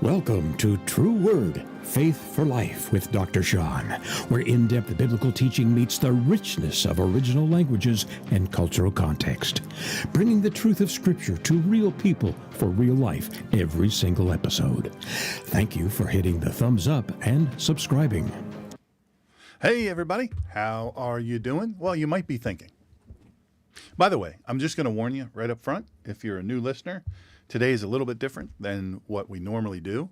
Welcome to True Word, Faith for Life with Dr. Shawn, where in-depth biblical teaching meets the richness of original languages and cultural context, bringing the truth of Scripture to real people for real life every single episode. Thank you for hitting the thumbs up and subscribing. Hey everybody, how are you doing? Well, you might be thinking. By the way, I'm just going to warn you right up front, if you're a new listener, today is a little bit different than what we normally do.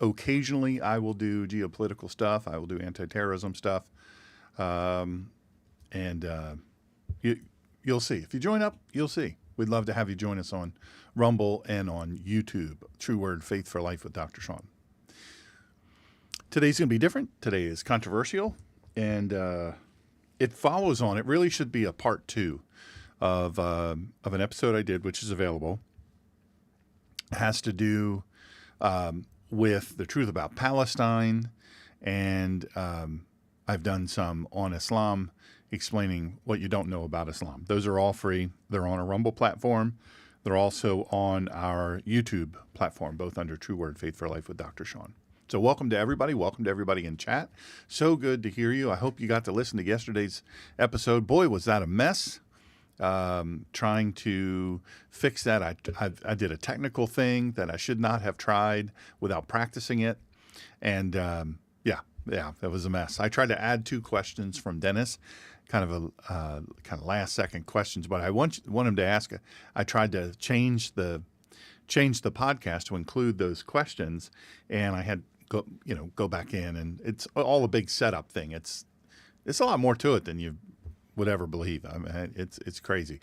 Occasionally, I will do geopolitical stuff. I will do anti-terrorism stuff. You'll see. If you join up, you'll see. We'd love to have you join us on Rumble and on YouTube. True Word, Faith for Life with Dr. Shawn. Today's going to be different. Today is controversial, and it follows on. It really should be a part two of an episode I did, which is available. It has to do with the truth about Palestine, and I've done some on Islam, explaining what you don't know about Islam. Those are all free. They're on a Rumble platform. They're also on our YouTube platform, both under True Word, Faith for Life with Dr. Shawn. So welcome to everybody. Welcome to everybody in chat. So good to hear you. I hope you got to listen to yesterday's episode. Boy, was that a mess. Trying to fix that. I did a technical thing that I should not have tried without practicing it. And yeah, that was a mess. I tried to add 2 questions from Dennis, kind of last second questions, but I want him to ask. I tried to change the podcast to include those questions, and I had go back in, and it's all a big setup thing. It's a lot more to it than you would ever believe. I mean, it's crazy.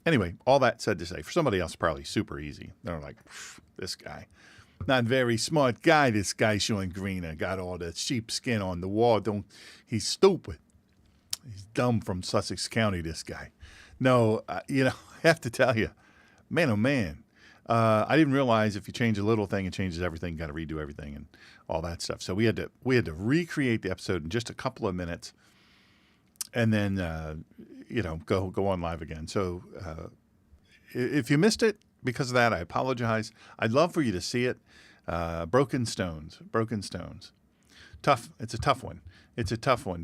Anyway, all that said to say, for somebody else, probably super easy. They're like, this guy, not very smart guy. This guy showing green. Got all the sheepskin on the wall. He's stupid. He's dumb from Sussex County. This guy. No, I have to tell you, man, oh man. I didn't realize if you change a little thing, it changes everything. Got to redo everything and all that stuff. So we had to recreate the episode in just a couple of minutes, and then go on live again. So if you missed it because of that, I apologize. I'd love for you to see it. Broken stones. Tough. It's a tough one.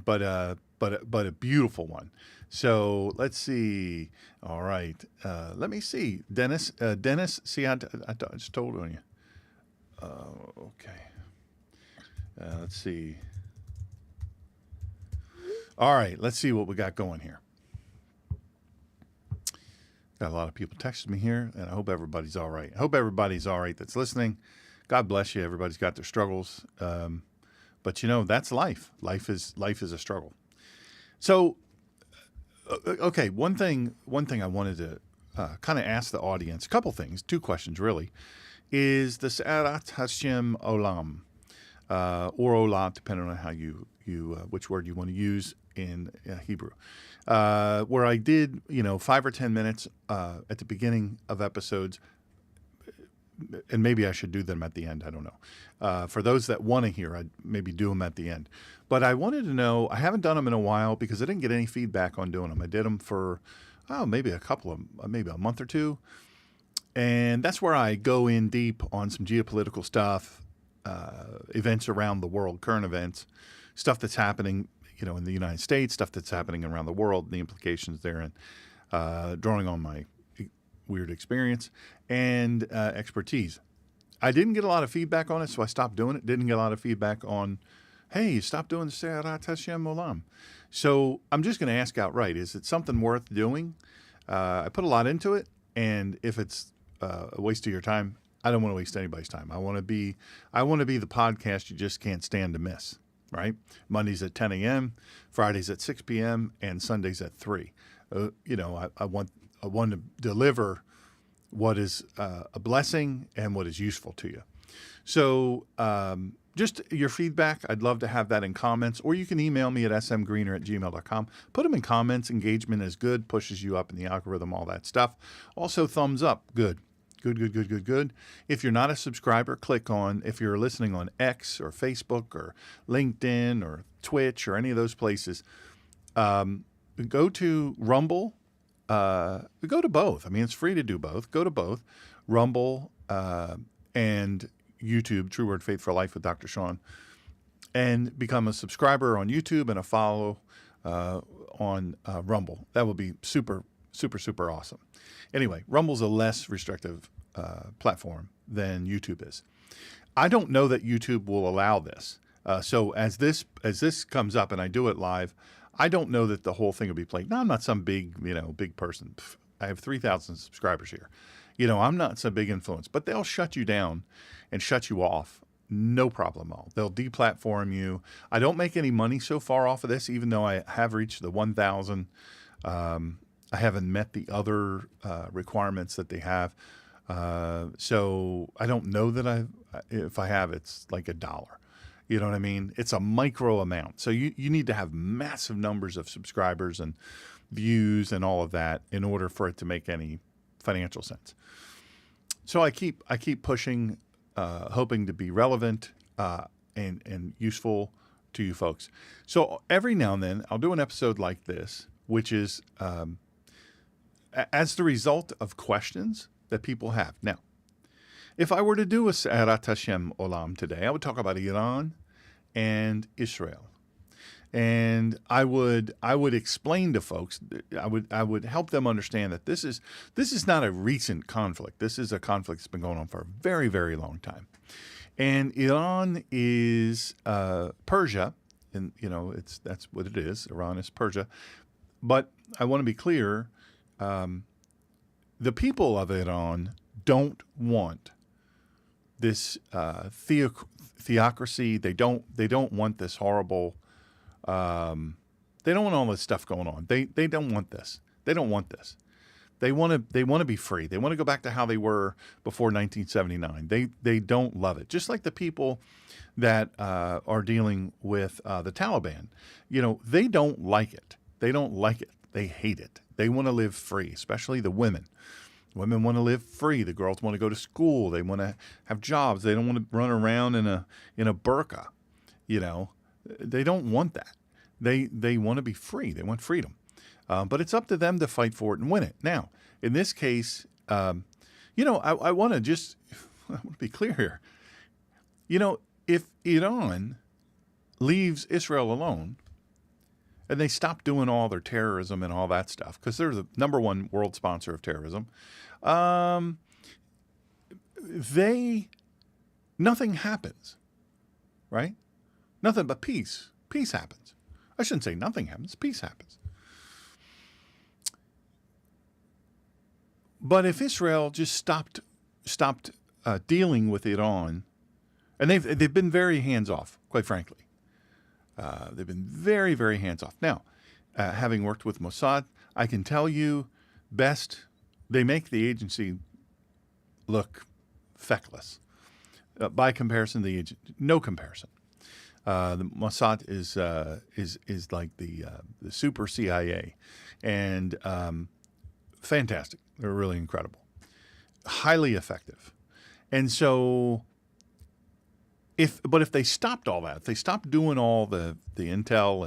But a beautiful one. So let's see. All right. Let me see. Dennis, see, I just told on you. Okay. Let's see. All right. Let's see what we got going here. Got a lot of people texting me here, and I hope everybody's all right. I hope everybody's all right that's listening. God bless you. Everybody's got their struggles. But that's life. Life is a struggle. So, okay, one thing I wanted to kind of ask the audience, a couple things, 2 questions really, is the Se'arat Hashem Olam, or Olam, depending on how you which word you want to use in Hebrew, where I did 5 or 10 minutes at the beginning of episodes. And maybe I should do them at the end. I don't know. For those that want to hear, I'd maybe do them at the end. But I wanted to know, I haven't done them in a while because I didn't get any feedback on doing them. I did them for, maybe a month or 2. And that's where I go in deep on some geopolitical stuff, events around the world, current events, stuff that's happening, in the United States, stuff that's happening around the world, and the implications therein, drawing on my weird experience and expertise. I didn't get a lot of feedback on it, so I stopped doing it. Didn't get a lot of feedback on, hey, stop doing the Se'arat Hashem Olam. So I'm just going to ask outright, is it something worth doing? I put a lot into it, and if it's a waste of your time, I don't want to waste anybody's time. I want to be the podcast you just can't stand to miss, right? Mondays at 10 a.m., Fridays at 6 p.m., and Sundays at 3. I want to deliver what is a blessing and what is useful to you. So just your feedback, I'd love to have that in comments, or you can email me at smgreener@gmail.com. Put them in comments. Engagement is good, pushes you up in the algorithm, all that stuff. Also, thumbs up, good. If you're not a subscriber, click on, if you're listening on X or Facebook or LinkedIn or Twitch or any of those places, go to Rumble. Go to both. I mean, it's free to do both. Go to both, Rumble and YouTube, True Word Faith for Life with Dr. Shawn, and become a subscriber on YouTube and a follow on Rumble. That would be super, super, super awesome. Anyway, Rumble's a less restrictive platform than YouTube is. I don't know that YouTube will allow this. So as this comes up and I do it live, I don't know that the whole thing will be played. Now, I'm not some big person. I have 3,000 subscribers here. I'm not some big influence, but they'll shut you down and shut you off. No problem at all. They'll deplatform you. I don't make any money so far off of this, even though I have reached the 1,000. I haven't met the other requirements that they have. So I don't know that if I have, it's like $1. You know what I mean? It's a micro amount. So you need to have massive numbers of subscribers and views and all of that in order for it to make any financial sense. So I keep pushing, hoping to be relevant and useful to you folks. So every now and then I'll do an episode like this, which is as the result of questions that people have. Now, if I were to do a Se'erat Hashem Olam today, I would talk about Iran and Israel. And I would explain to folks, I would help them understand that this is not a recent conflict. This is a conflict that's been going on for a very, very long time. And Iran is Persia, and that's what it is. Iran is Persia. But I want to be clear, the people of Iran don't want this theocracy. They don't want this horrible. They don't want all this stuff going on. They don't want this. They don't want this. They want to be free. They want to go back to how they were before 1979. They don't love it. Just like the people that are dealing with the Taliban. They don't like it. They don't like it. They hate it. They want to live free, especially the women. Women want to live free. The girls want to go to school. They want to have jobs. They don't want to run around in a burqa. They don't want that. They want to be free. They want freedom. But it's up to them to fight for it and win it. Now, in this case, I want to be clear here. If Iran leaves Israel alone and they stop doing all their terrorism and all that stuff, because they're the number one world sponsor of terrorism, nothing happens, right? Nothing but peace. Peace happens. I shouldn't say nothing happens. Peace happens. But if Israel just stopped dealing with Iran, and they've been very hands off, quite frankly. They've been very, very hands off. Now, having worked with Mossad, I can tell you they make the agency look feckless. By comparison, no comparison. The Mossad is like the super CIA, and fantastic. They're really incredible, highly effective, and so. If they stopped all that, if they stopped doing all the intel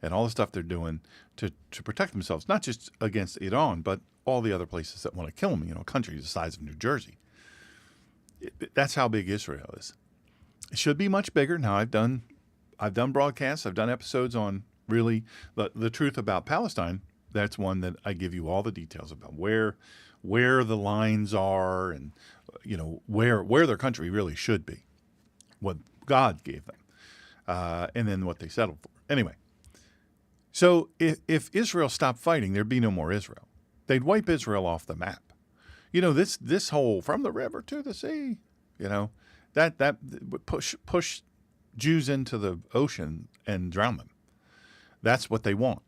and all the stuff they're doing to protect themselves, not just against Iran, but all the other places that want to kill them, countries the size of New Jersey. That's how big Israel is. It should be much bigger. Now, I've done broadcasts, I've done episodes on really the truth about Palestine. That's one that I give you all the details about where the lines are and where their country really should be. What God gave them, and then what they settled for. Anyway, so if Israel stopped fighting, there'd be no more Israel. They'd wipe Israel off the map. This whole from the river to the sea, that would push Jews into the ocean and drown them. That's what they want.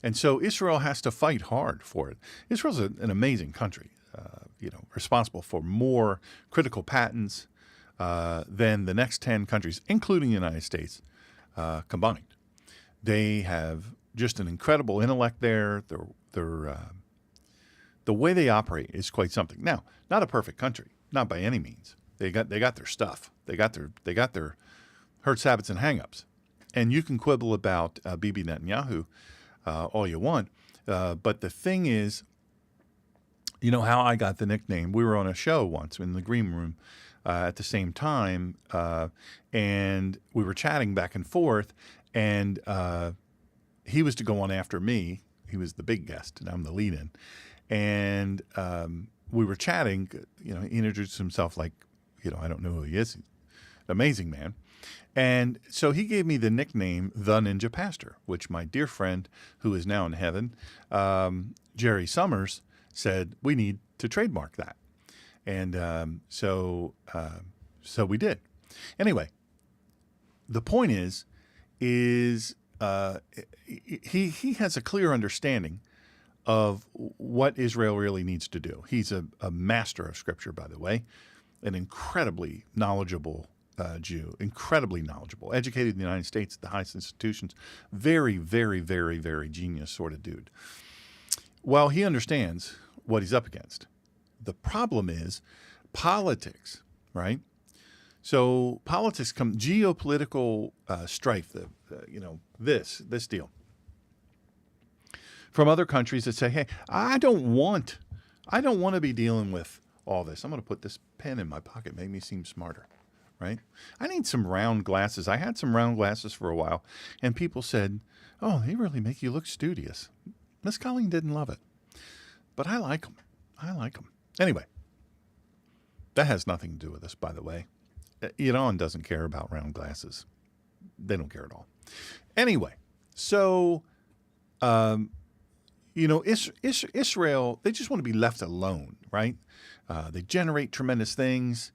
And so Israel has to fight hard for it. Israel's an amazing country, responsible for more critical patents than the next 10 countries, including the United States, combined. They have just an incredible intellect there. The way they operate is quite something. Now, not a perfect country, not by any means. They got their stuff. They got their hurts, habits, and hangups. And you can quibble about Bibi Netanyahu all you want, but the thing is, You know how I got the nickname? We were on a show once in the green room at the same time, and we were chatting back and forth, and he was to go on after me. He was the big guest, and I'm the lead-in. And we were chatting. He introduced himself like, I don't know who he is. He's an amazing man. And so he gave me the nickname, The Ninja Pastor, which my dear friend, who is now in heaven, Jerry Summers, said, we need to trademark that. And so we did. Anyway, the point is he has a clear understanding of what Israel really needs to do. He's a master of Scripture, by the way, an incredibly knowledgeable Jew, incredibly knowledgeable, educated in the United States at the highest institutions, very, very, very, very genius sort of dude. Well, he understands what he's up against. The problem is politics, right? So politics geopolitical strife, this deal. From other countries that say, hey, I don't want to be dealing with all this. I'm going to put this pen in my pocket, make me seem smarter, right? I need some round glasses. I had some round glasses for a while, and people said, oh, they really make you look studious. Miss Colleen didn't love it, but I like them. Anyway, that has nothing to do with this, by the way. Iran doesn't care about round glasses. They don't care at all. Anyway, so, Israel, they just want to be left alone, right? They generate tremendous things,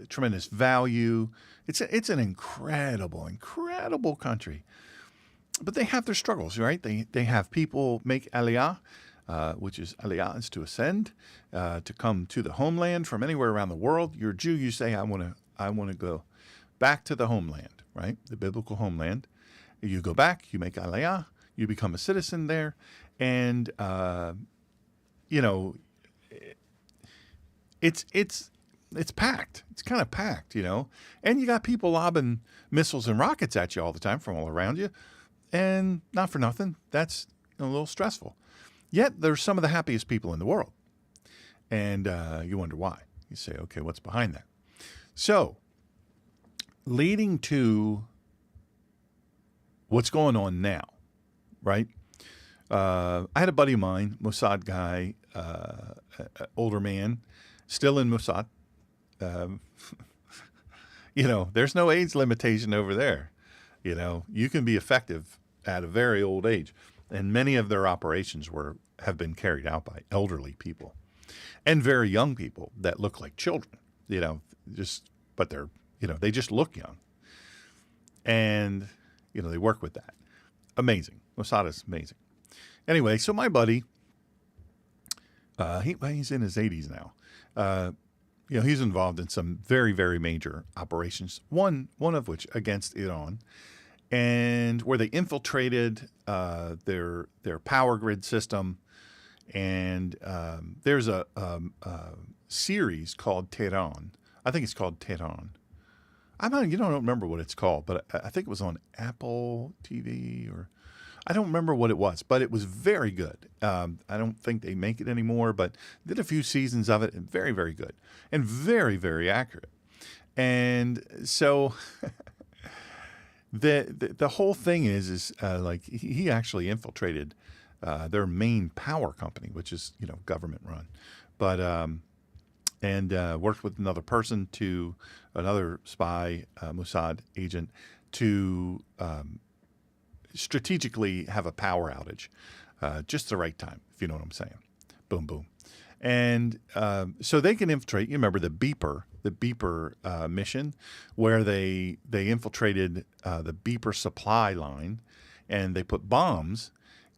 tremendous value. It's an incredible, incredible country. But they have their struggles, right? They have people make aliyah, which is aliyah is to ascend, to come to the homeland from anywhere around the world. You're a Jew, you say, I want to go back to the homeland, right? The biblical homeland. You go back, you make aliyah, you become a citizen there, and it's packed. It's kind of packed, and you got people lobbing missiles and rockets at you all the time from all around you, and not for nothing. That's a little stressful. Yet they're some of the happiest people in the world, and you wonder why. You say, okay, what's behind that? So, leading to what's going on now, right? I had a buddy of mine, Mossad guy, older man, still in Mossad. There's no age limitation over there. You can be effective at a very old age. And many of their operations have been carried out by elderly people and very young people that look like children, but they're, they just look young. And, they work with that. Amazing. Mossad is amazing. Anyway, so my buddy, he's in his 80s now. He's involved in some very, very major operations, one of which against Iran, and where they infiltrated their power grid system. And there's a series called Tehran. I think it's called Tehran. I don't remember what it's called, but I think it was on Apple TV, or I don't remember what it was, but it was very good. I don't think they make it anymore, but did a few seasons of it, and very, very good, and very, very accurate. And so the whole thing is like he actually infiltrated their main power company, which is government run, but and worked with another spy, Mossad agent, to strategically have a power outage, just the right time, if you know what I'm saying. Boom, boom. And so they can infiltrate. You remember the beeper mission, where they infiltrated the beeper supply line, and they put bombs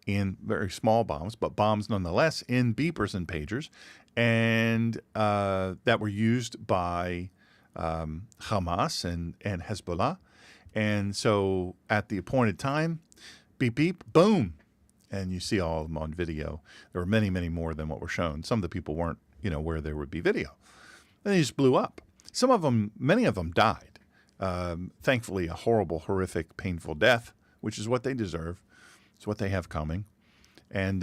in, very small bombs, but bombs nonetheless, in beepers and pagers, and that were used by Hamas and Hezbollah. And so at the appointed time, beep, beep, boom. And you see all of them on video. There were many, many more than what were shown. Some of the people weren't, where there would be video. And they just blew up. Many of them died. Thankfully, a horrible, horrific, painful death, which is what they deserve. It's what they have coming. And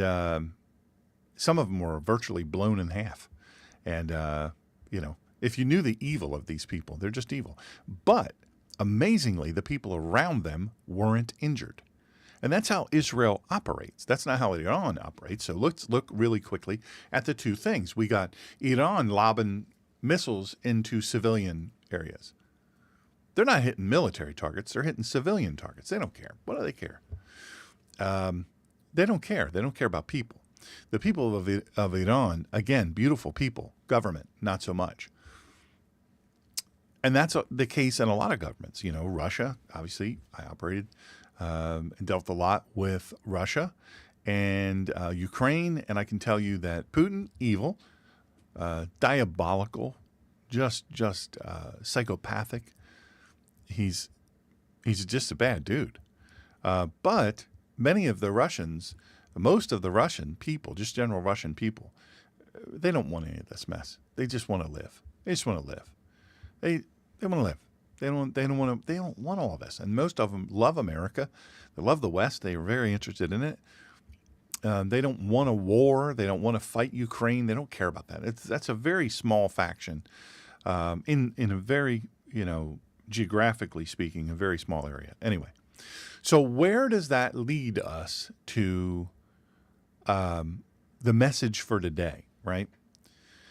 some of them were virtually blown in half. And, if you knew the evil of these people, they're just evil. But amazingly, the people around them weren't injured. And that's how Israel operates. That's not how Iran operates. So let's look really quickly at the two things. We got Iran lobbing missiles into civilian areas. They're not hitting military targets. They're hitting civilian targets. They don't care. What do they care? They don't care. They don't care about people. The people of Iran, again, beautiful people. Government, not so much. And that's the case in a lot of governments. Russia, obviously, I operated and dealt a lot with Russia and Ukraine. And I can tell you that Putin, evil, diabolical, just psychopathic. He's just a bad dude. But many of the Russians, most of the Russian people, just general Russian people, they don't want any of this mess. They just want to live. They just want to live. They want to live. They don't want all of this. And most of them love America. They love the West. They are very interested in it. They don't want a war. They don't want to fight Ukraine. They don't care about that. That's a very small faction in a very, geographically speaking, a very small area. Anyway, so where does that lead us to the message for today, right?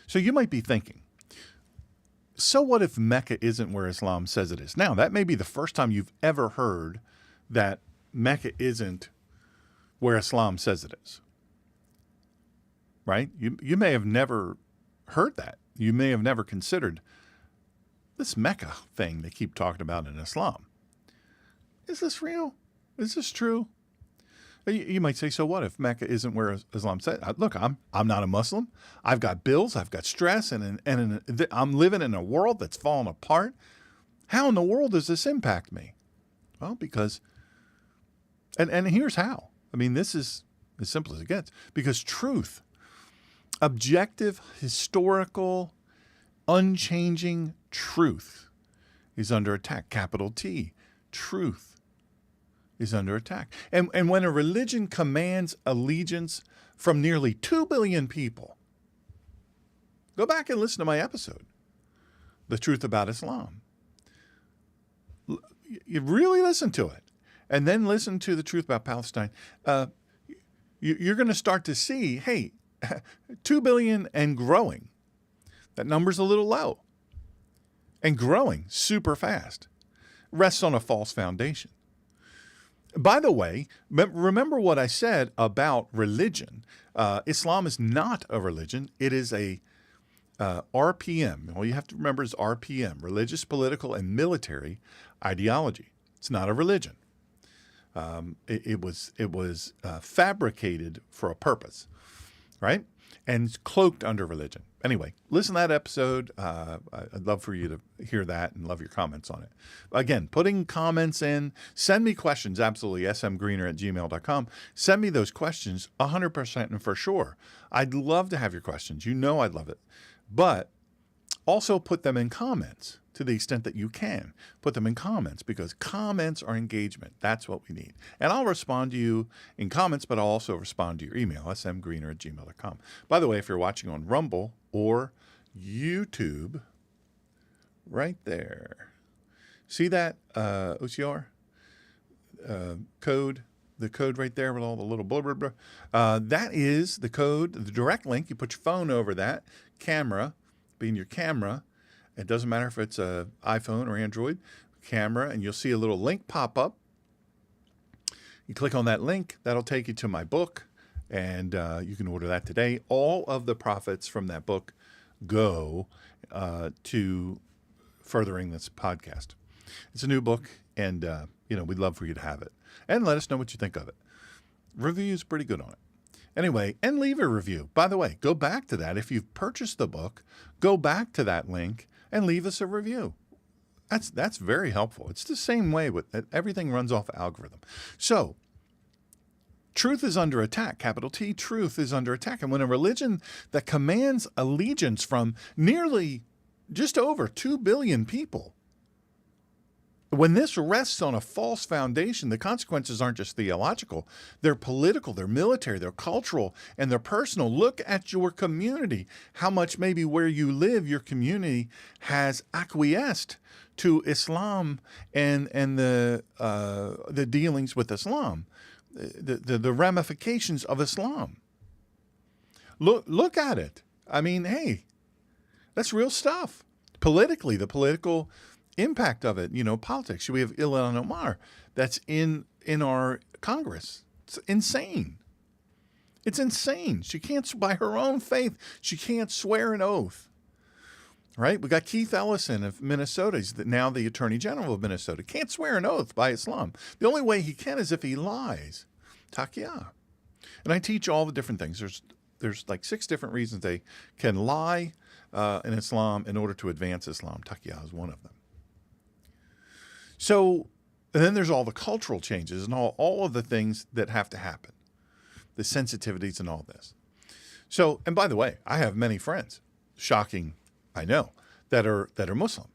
So you might be thinking, so what if Mecca isn't where Islam says it is? Now, that may be the first time you've ever heard that Mecca isn't where Islam says it is, right? You may have never heard that. You may have never considered this Mecca thing they keep talking about in Islam. Is this real? Is this true? You might say, so what if Mecca isn't where Islam says? Look, I'm not a Muslim. I've got bills. I've got stress, and I'm living in a world that's falling apart. How in the world does this impact me? Well, because, and here's how. I mean, this is as simple as it gets. Because truth, objective, historical, unchanging truth is under attack. Capital T, truth is under attack. And when a religion commands allegiance from nearly 2 billion people, go back and listen to my episode, The Truth About Islam. You really listen to it. And then listen to The Truth About Palestine. You're going to start to see, hey, 2 billion and growing. That number's a little low. And growing super fast. Rests on a false foundation. By the way, remember what I said about religion. Islam is not a religion. It is a RPM. All you have to remember is RPM, religious, political, and military ideology. It's not a religion. It was fabricated for a purpose, right? And cloaked under religion. Anyway, listen to that episode. I'd love for you to hear that and love your comments on it. Again, putting comments in, send me questions, absolutely, smgreener@gmail.com. Send me those questions 100% and for sure. I'd love to have your questions. You know I'd love it. But also put them in comments to the extent that you can. Put them in comments because comments are engagement. That's what we need. And I'll respond to you in comments, but I'll also respond to your email, smgreener@gmail.com. By the way, if you're watching on Rumble or YouTube, right there, see that OCR code? The code right there with all the little blah, blah, blah. That is the code, the direct link. You put your phone over that camera, being your camera. It doesn't matter if it's an iPhone or Android camera, and you'll see a little link pop up. You click on that link, that'll take you to my book, and you can order that today. All of the profits from that book go to furthering this podcast. It's a new book, and we'd love for you to have it. And let us know what you think of it. Review's pretty good on it. Anyway, and leave a review. By the way, go back to that. If you've purchased the book, go back to that link and leave us a review. That's very helpful. It's the same way with everything runs off algorithm. So, truth is under attack. Capital T, truth is under attack. And when a religion that commands allegiance from nearly just over 2 billion people When this rests on a false foundation, the consequences aren't just theological. They're political, they're military, they're cultural, and they're personal. Look at your community. How much maybe where you live, your community has acquiesced to Islam and the dealings with Islam, the ramifications of Islam. Look at it. I mean, hey, that's real stuff. Politically, the political impact of it, politics. We have Ilhan Omar that's in our Congress. It's insane. It's insane. She can't, by her own faith, she can't swear an oath. Right? We got Keith Ellison of Minnesota. He's now the Attorney General of Minnesota. Can't swear an oath by Islam. The only way he can is if he lies. Taqiyya. And I teach all the different things. There's like 6 different reasons they can lie in Islam in order to advance Islam. Taqiyya is one of them. So, and then there's all the cultural changes and all of the things that have to happen, the sensitivities and all this. So, and by the way, I have many friends, shocking, I know, that are Muslim,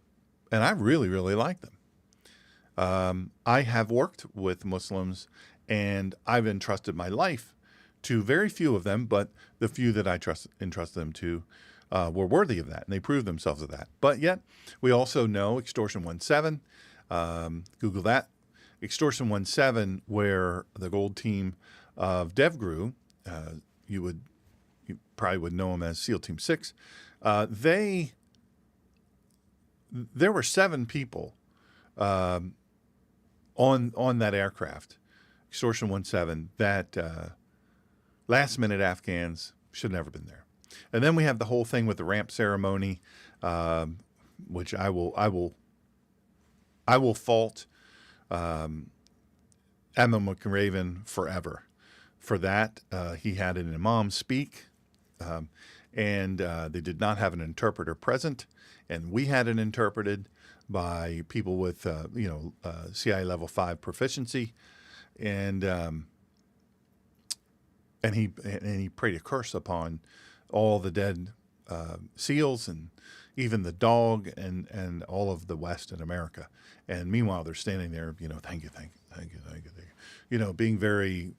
and I really, really like them. I have worked with Muslims, and I've entrusted my life to very few of them, but the few that I entrusted them to were worthy of that, and they proved themselves of that. But yet, we also know Extortion 1.7. Google that. Extortion 1.7, where the gold team of DevGru, you probably would know them as SEAL Team 6. There were 7 people on that aircraft, Extortion 1.7, that last-minute Afghans should have never been there. And then we have the whole thing with the ramp ceremony, which I will fault Admiral McRaven forever for that. He had an imam speak, and they did not have an interpreter present, and we had it interpreted by people with CIA level 5 proficiency, and he prayed a curse upon all the dead SEALs and even the dog and all of the West in America. And meanwhile, they're standing there, thank you. Being very,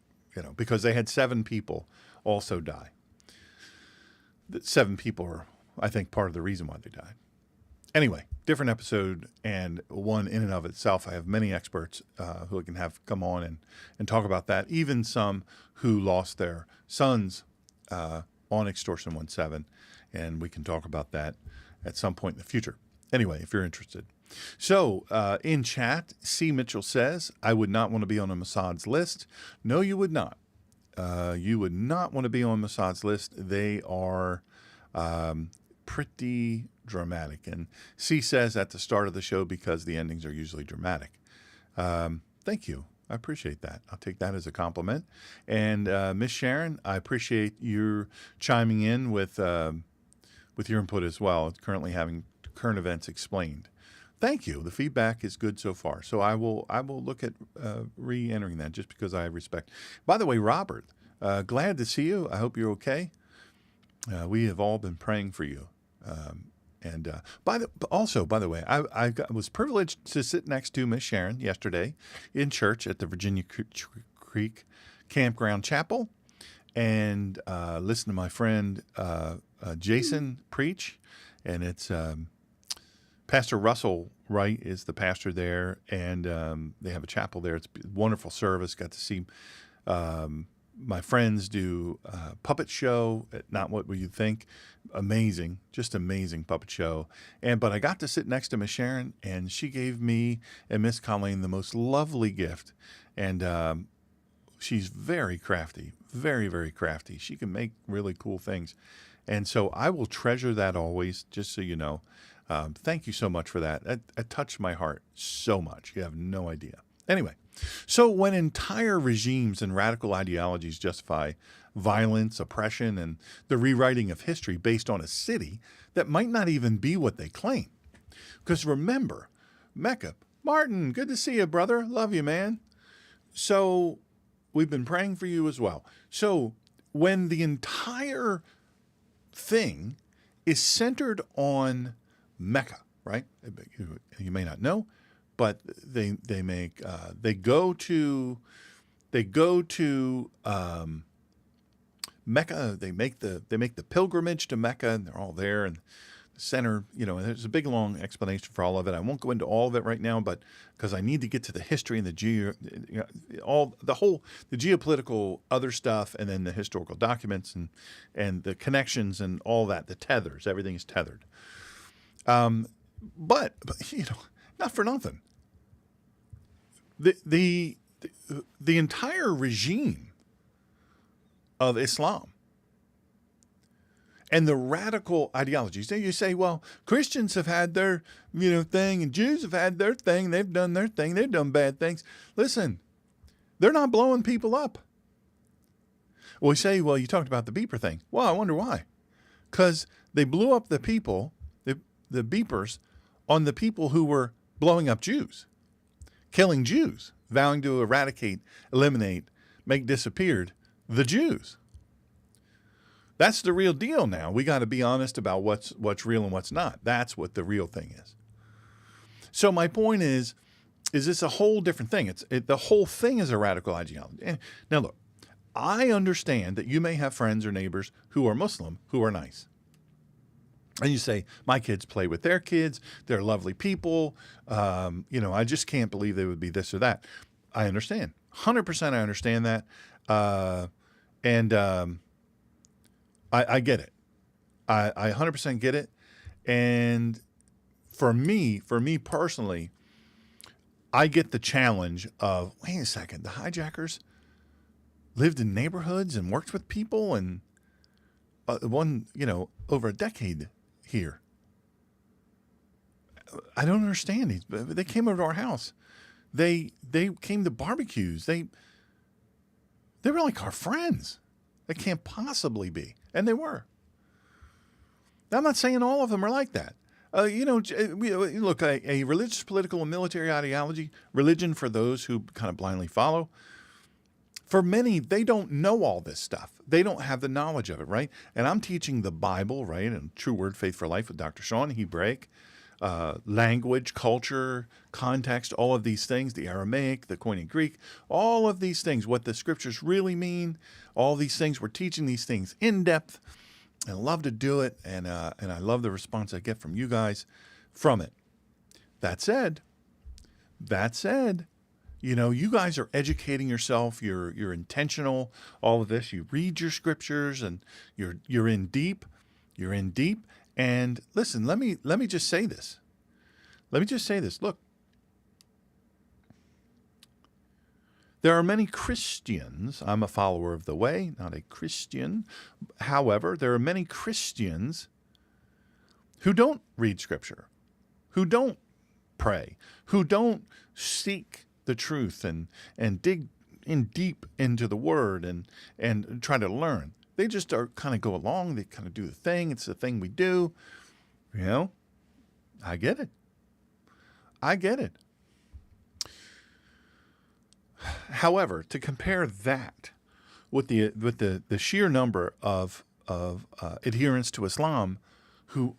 because they had 7 people also die. The 7 people are, I think, part of the reason why they died. Anyway, different episode, and one in and of itself. I have many experts who I can have come on and talk about that, even some who lost their sons on Extortion 1.7, and we can talk about that at some point in the future. Anyway, if you're interested. So, in chat, C. Mitchell says, I would not want to be on a Mossad's list. No, you would not. You would not want to be on Mossad's list. They are pretty dramatic. And C says at the start of the show, because the endings are usually dramatic. Thank you. I appreciate that. I'll take that as a compliment. And Miss Sharon, I appreciate your chiming in with your input as well. Currently having current events explained. Thank you. The feedback is good so far. So I will look at re-entering that just because I respect. By the way, Robert, glad to see you. I hope you're okay. We have all been praying for you. By the way, I was privileged to sit next to Miss Sharon yesterday in church at the Virginia Creek Campground Chapel, and listen to my friend Jason preach. And it's Pastor Russell Wright is the pastor there, and they have a chapel there. It's a wonderful service. Got to see my friends do a puppet show, Not What Would You Think. Amazing, just amazing puppet show. But I got to sit next to Miss Sharon, and she gave me and Miss Colleen the most lovely gift. And she's very crafty, very, very crafty. She can make really cool things. And so I will treasure that always, just so you know. Thank you so much for that. That touched my heart so much. You have no idea. Anyway, so when entire regimes and radical ideologies justify violence, oppression, and the rewriting of history based on a city that might not even be what they claim. Because remember, Mecca, Martin, good to see you, brother. Love you, man. So we've been praying for you as well. So when the entire thing is centered on Mecca, right? You may not know, but they go to Mecca. They make the pilgrimage to Mecca, and they're all there, and the center, and there's a big long explanation for all of it. I won't go into all of it right now, but because I need to get to the history and the geopolitical other stuff, and then the historical documents and the connections and all that, the tethers, everything is tethered. But not for nothing. The entire regime of Islam and the radical ideologies. You say, well, Christians have had their thing, and Jews have had their thing. They've done their thing. They've done bad things. Listen, they're not blowing people up. Well, we say, well, you talked about the beeper thing. Well, I wonder why. Because they blew up the people, the beepers, on the people who were blowing up Jews, killing Jews, vowing to eradicate, eliminate, make disappeared the Jews. That's the real deal now. We got to be honest about what's real and what's not. That's what the real thing is. So my point is this a whole different thing. The whole thing is a radical ideology. Now look, I understand that you may have friends or neighbors who are Muslim who are nice. And you say, my kids play with their kids. They're lovely people. I just can't believe they would be this or that. I understand. 100% I understand that. I get it. I 100% get it. And for me personally, I get the challenge of, wait a second, the hijackers lived in neighborhoods and worked with people and over a decade here. I don't understand. They came over to our house. They came to barbecues. They were like our friends. They can't possibly be. And they were. I'm not saying all of them are like that. Look, a religious, political, and military ideology, religion for those who kind of blindly follow, for many, they don't know all this stuff. They don't have the knowledge of it, right? And I'm teaching the Bible, right? And True Word, Faith for Life with Dr. Shawn, Hebraic, language, culture, context, all of these things, the Aramaic, the Koine Greek, all of these things, what the scriptures really mean, all these things. We're teaching these things in depth, and I love to do it, and I love the response I get from you guys from it. That said, you guys are educating yourself. You're intentional. All of this. You read your scriptures, and you're in deep. You're in deep. And listen, let me just say this. Look, there are many Christians. I'm a follower of the way, not a Christian. However, there are many Christians who don't read scripture, who don't pray, who don't seek the truth and dig in deep into the word and try to learn. They just kind of go along. They kind of do the thing. It's the thing we do. I get it. However, to compare that with the sheer number of adherents to Islam who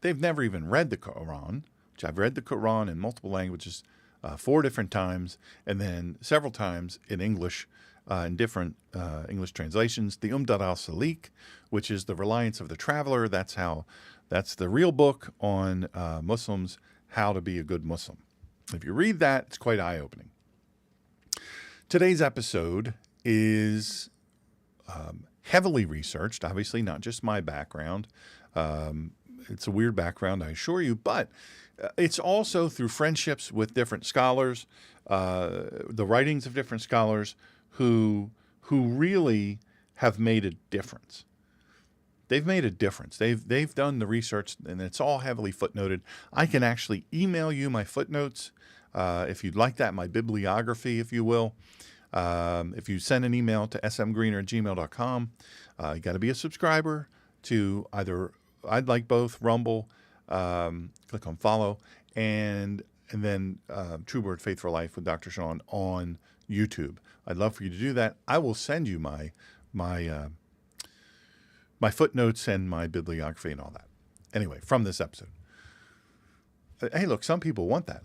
they've never even read the Quran, which I've read the Quran in multiple languages 4 different times, and then several times in English, in different English translations. The Umdat al-Salik, which is the reliance of the traveler. That's the real book on Muslims, how to be a good Muslim. If you read that, it's quite eye-opening. Today's episode is heavily researched, obviously not just my background. It's a weird background, I assure you, but it's also through friendships with different scholars, the writings of different scholars who really have made a difference. They've made a difference. They've done the research, and it's all heavily footnoted. I can actually email you my footnotes if you'd like that, my bibliography, if you will. If you send an email to smgreener@gmail.com, you got to be a subscriber to either, I'd like both, Rumble, click on follow, and then True Word, Faith for Life with Dr. Shawn on YouTube. I'd love for you to do that. I will send you my footnotes and my bibliography and all that. Anyway, from this episode. Hey, look, some people want that.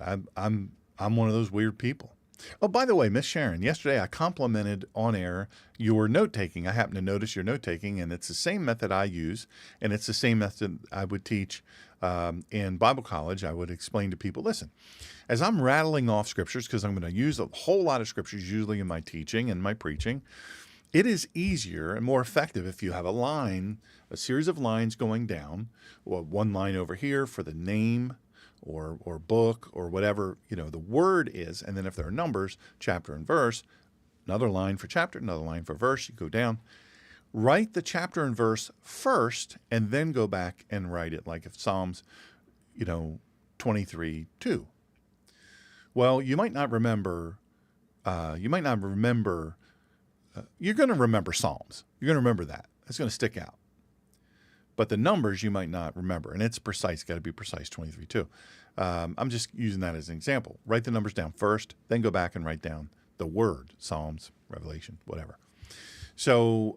I'm one of those weird people. Oh, by the way, Miss Sharon, yesterday I complimented on air your note taking. I happened to notice your note taking, and it's the same method I use, and it's the same method I would teach in Bible college. I would explain to people, listen, as I'm rattling off scriptures, because I'm going to use a whole lot of scriptures usually in my teaching and my preaching, it is easier and more effective if you have a line, a series of lines going down, or one line over here for the name or book or whatever, the word is. And then if there are numbers, chapter and verse, another line for chapter, another line for verse, you go down. Write the chapter and verse first and then go back and write it like if Psalms, 23:2. Well, you might not remember, you're going to remember Psalms. You're going to remember that. That's going to stick out. But the numbers you might not remember, and it's precise, got to be precise, 23:2. I'm just using that as an example. Write the numbers down first, then go back and write down the word, Psalms, Revelation, whatever. So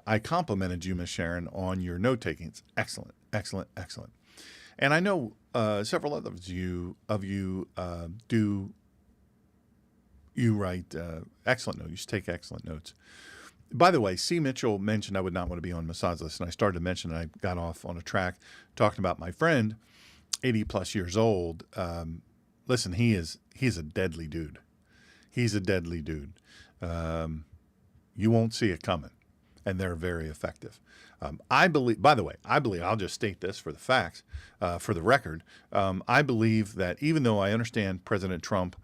I complimented you, Miss Sharon, on your note-taking. It's excellent, excellent, excellent. And I know several others of you do. You write excellent notes. You take excellent notes. By the way, C. Mitchell mentioned I would not want to be on Masad's list, and I started to mention I got off on a track talking about my friend, 80-plus years old. Listen, he's a deadly dude. He's a deadly dude. You won't see it coming, and they're very effective. I believe, I'll just state this for the facts, for the record. I believe that even though I understand President Trump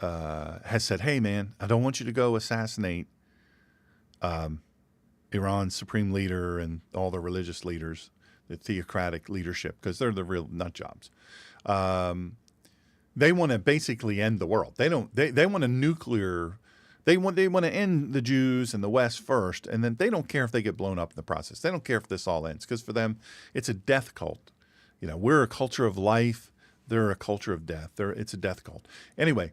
has said, hey, man, I don't want you to go assassinate Iran's supreme leader and all the religious leaders, the theocratic leadership, because they're the real nut jobs. They want to basically end the world. They want a nuclear. They want to end the Jews and the West first, and then they don't care if they get blown up in the process. They don't care if this all ends, because for them, it's a death cult. We're a culture of life. They're a culture of death. It's a death cult. Anyway,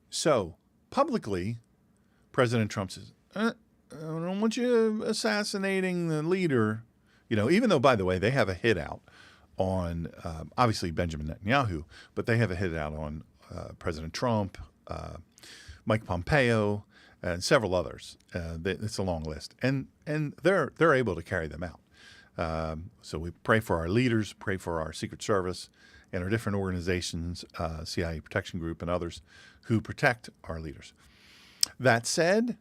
so publicly, President Trump says, I don't want you assassinating the leader. Even though, by the way, they have a hit out on, obviously, Benjamin Netanyahu, but they have a hit out on President Trump, Mike Pompeo, and several others. It's a long list. And they're able to carry them out. So we pray for our leaders, pray for our Secret Service, and our different organizations, CIA Protection Group and others, who protect our leaders. That said,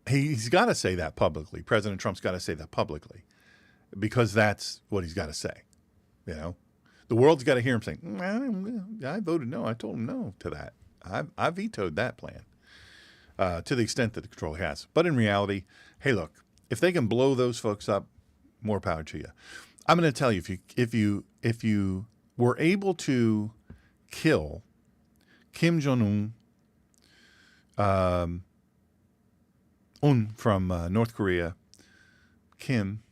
he's got to say that publicly. President Trump's got to say that publicly, because that's what he's got to say. The world's got to hear him saying, I voted no. I told him no to that. I vetoed that plan to the extent that the control he has. But in reality, hey, look, if they can blow those folks up, more power to you. I'm going to tell you, if you were able to kill Kim Jong-un from North Korea, Kim,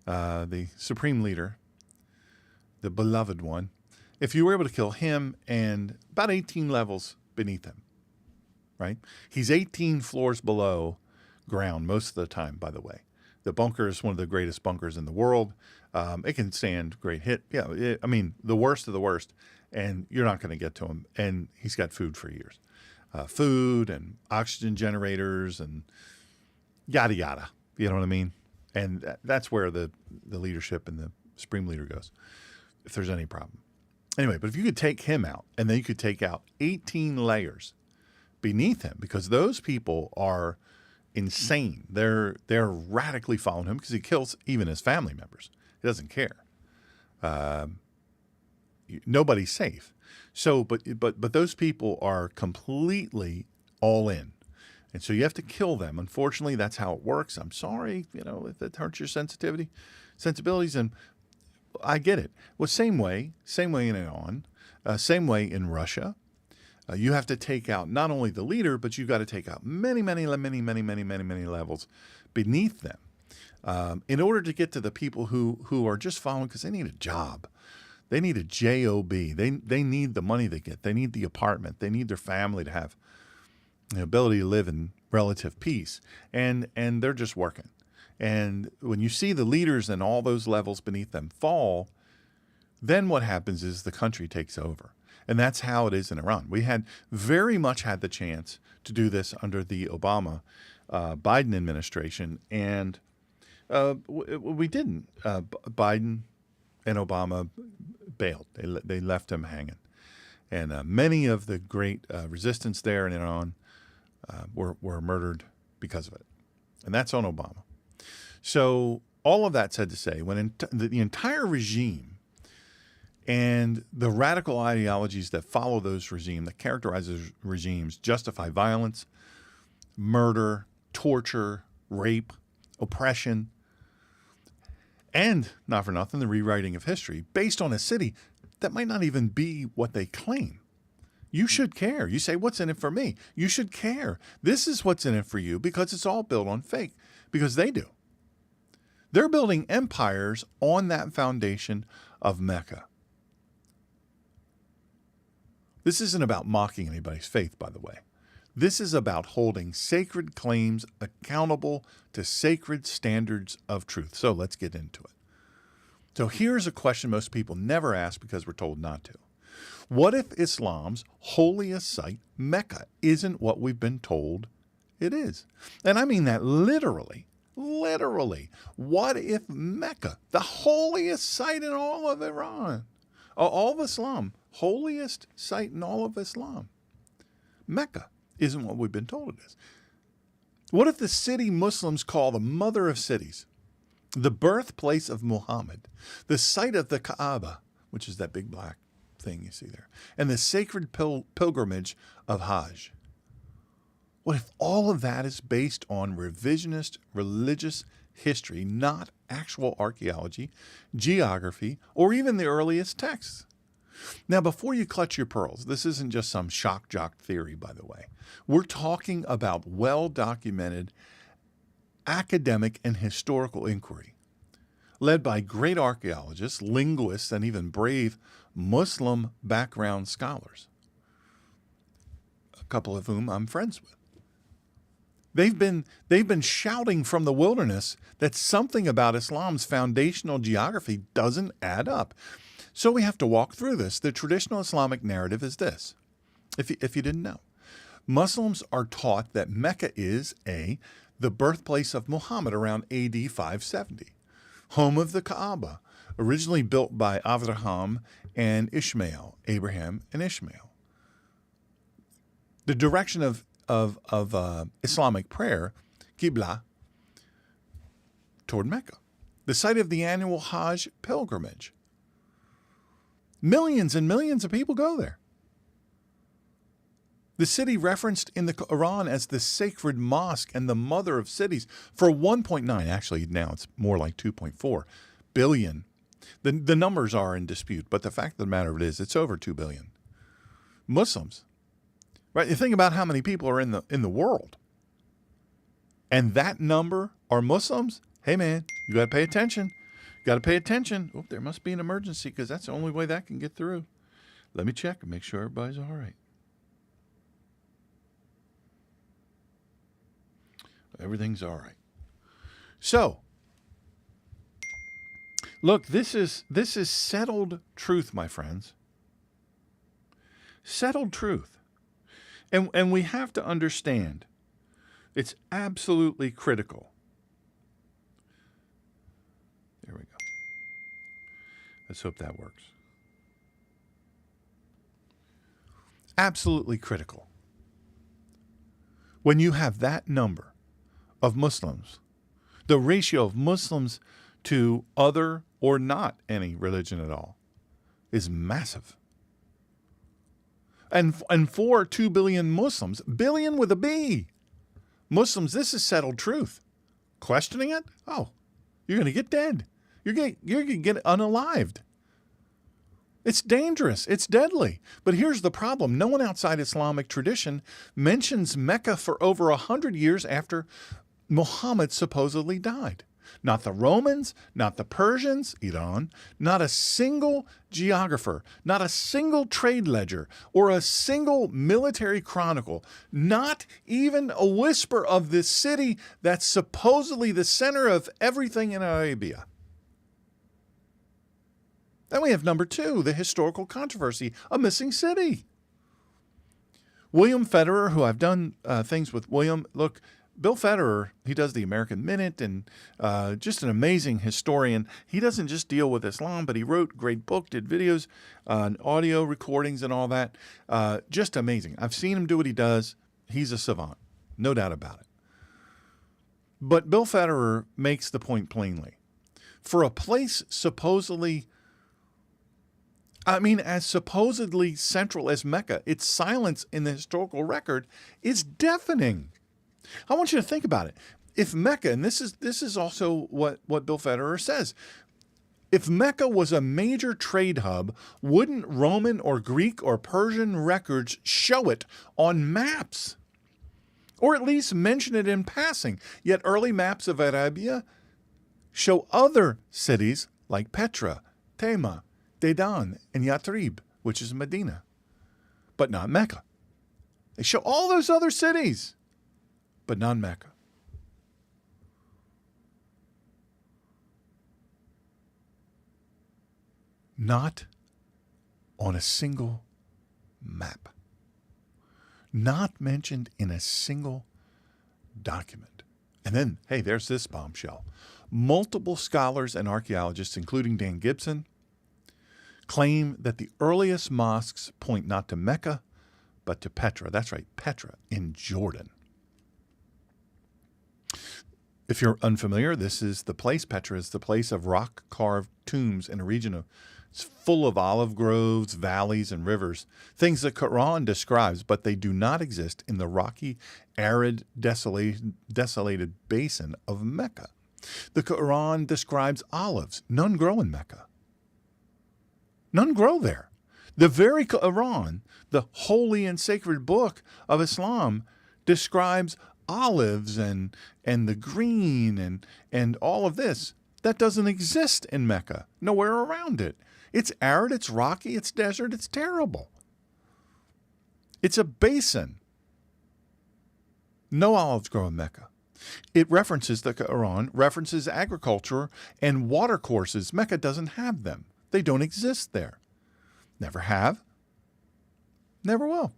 the supreme leader, the beloved one, if you were able to kill him and about 18 levels beneath him, right? He's 18 floors below ground most of the time, by the way. The bunker is one of the greatest bunkers in the world. It can stand great hit. Yeah, the worst of the worst, and you're not going to get to him. And he's got food for years. Food and oxygen generators and yada, yada. You know what I mean? And that's where the leadership and the supreme leader goes, if there's any problem. Anyway, but if you could take him out, and then you could take out 18 layers beneath him, because those people are insane. They're radically following him because he kills even his family members. He doesn't care. Nobody's safe. So, but those people are completely all in. And so you have to kill them. Unfortunately, that's how it works. I'm sorry, if it hurts your sensibilities, and I get it. Well, same way in Iran, same way in Russia. You have to take out not only the leader, but you've got to take out many levels beneath them in order to get to the people who are just following because they need a job. They need a job. They need the money they get. They need the apartment. They need their family to have the ability to live in relative peace. And they're just working. And when you see the leaders and all those levels beneath them fall, then what happens is the country takes over. And that's how it is in Iran. We had very much had the chance to do this under the Obama Biden administration, and we didn't. Biden and Obama bailed. They left him hanging. And many of the great resistance there in Iran were murdered because of it. And that's on Obama. So all of that said to say, when the entire regime and the radical ideologies that follow those regimes, that characterize those regimes, justify violence, murder, torture, rape, oppression, and, not for nothing, the rewriting of history based on a city that might not even be what they claim. You should care. You say, what's in it for me? You should care. This is what's in it for you because it's all built on fake, because they do. They're building empires on that foundation of Mecca. This isn't about mocking anybody's faith, by the way. This is about holding sacred claims accountable to sacred standards of truth. So let's get into it. So here's a question most people never ask because we're told not to. What if Islam's holiest site, Mecca, isn't what we've been told it is? And I mean that literally. Literally. What if Mecca, the holiest site in all of Iran, all of Islam, holiest site in all of Islam, Mecca, isn't what we've been told it is? What if the city Muslims call the mother of cities, the birthplace of Muhammad, the site of the Kaaba, which is that big black thing you see there, and the sacred pilgrimage of Hajj? What if all of that is based on revisionist religious history, not actual archaeology, geography, or even the earliest texts? Now, before you clutch your pearls, this isn't just some shock jock theory, by the way. We're talking about well-documented academic and historical inquiry, led by great archaeologists, linguists, and even brave Muslim background scholars, a couple of whom I'm friends with. They've been shouting from the wilderness that something about Islam's foundational geography doesn't add up. So we have to walk through this. The traditional Islamic narrative is this, if you didn't know. Muslims are taught that Mecca is the birthplace of Muhammad around AD 570, home of the Kaaba, originally built by Abraham and Ishmael, Abraham and Ishmael. The direction of Islamic prayer, Qibla, toward Mecca, the site of the annual Hajj pilgrimage. Millions and millions of people go there. The city referenced in the Quran as the sacred mosque and the mother of cities for 1.9, actually now it's more like 2.4 billion. The numbers are in dispute, but the fact of the matter is it's over 2 billion Muslims. Right? You think about how many people are in the world. And that number are Muslims. Hey man, you got to pay attention. Got to pay attention. Oh, there must be an emergency because that's the only way that can get through. Let me check and make sure everybody's all right. Everything's all right. So, look, this is settled truth, my friends. Settled truth. And we have to understand it's absolutely critical. There we go. Let's hope that works. Absolutely critical. When you have that number of Muslims, the ratio of Muslims to other or not any religion at all is massive. And for 2 billion Muslims, billion with a B, Muslims, this is settled truth. Questioning it? Oh, you're going to get dead. You're going to get unalived. It's dangerous. It's deadly. But here's the problem. No one outside Islamic tradition mentions Mecca for over 100 years after Muhammad supposedly died. Not the Romans, not the Persians, Iran, not a single geographer, not a single trade ledger, or a single military chronicle, not even a whisper of this city that's supposedly the center of everything in Arabia. Then we have number 2, the historical controversy, a missing city. William Federer, who I've done things with William. Look, Bill Federer, he does the American Minute and just an amazing historian. He doesn't just deal with Islam, but he wrote a great book, did videos, audio recordings and all that. Just amazing. I've seen him do what he does. He's a savant, no doubt about it. But Bill Federer makes the point plainly. For a place supposedly, as supposedly central as Mecca, its silence in the historical record is deafening. I want you to think about it. If Mecca, and this is also what Bill Federer says, if Mecca was a major trade hub, wouldn't Roman or Greek or Persian records show it on maps? Or at least mention it in passing. Yet early maps of Arabia show other cities like Petra, Tema, Dedan, and Yathrib, which is Medina, but not Mecca. They show all those other cities, but not Mecca. Not on a single map. Not mentioned in a single document. And then, hey, there's this bombshell. Multiple scholars and archaeologists, including Dan Gibson, claim that the earliest mosques point not to Mecca, but to Petra. That's right, Petra in Jordan. If you're unfamiliar, this is the place. Petra is the place of rock-carved tombs in a region full of olive groves, valleys, and rivers, things the Quran describes, but they do not exist in the rocky, arid, desolated basin of Mecca. The Quran describes olives. None grow in Mecca. None grow there. The very Quran, the holy and sacred book of Islam, describes olives and the green and all of this. That doesn't exist in Mecca. Nowhere around it. It's arid, it's rocky, it's desert, it's terrible. It's a basin. No olives grow in Mecca. It references, the Quran references agriculture and water courses. Mecca doesn't have them. They don't exist there. Never have. Never will.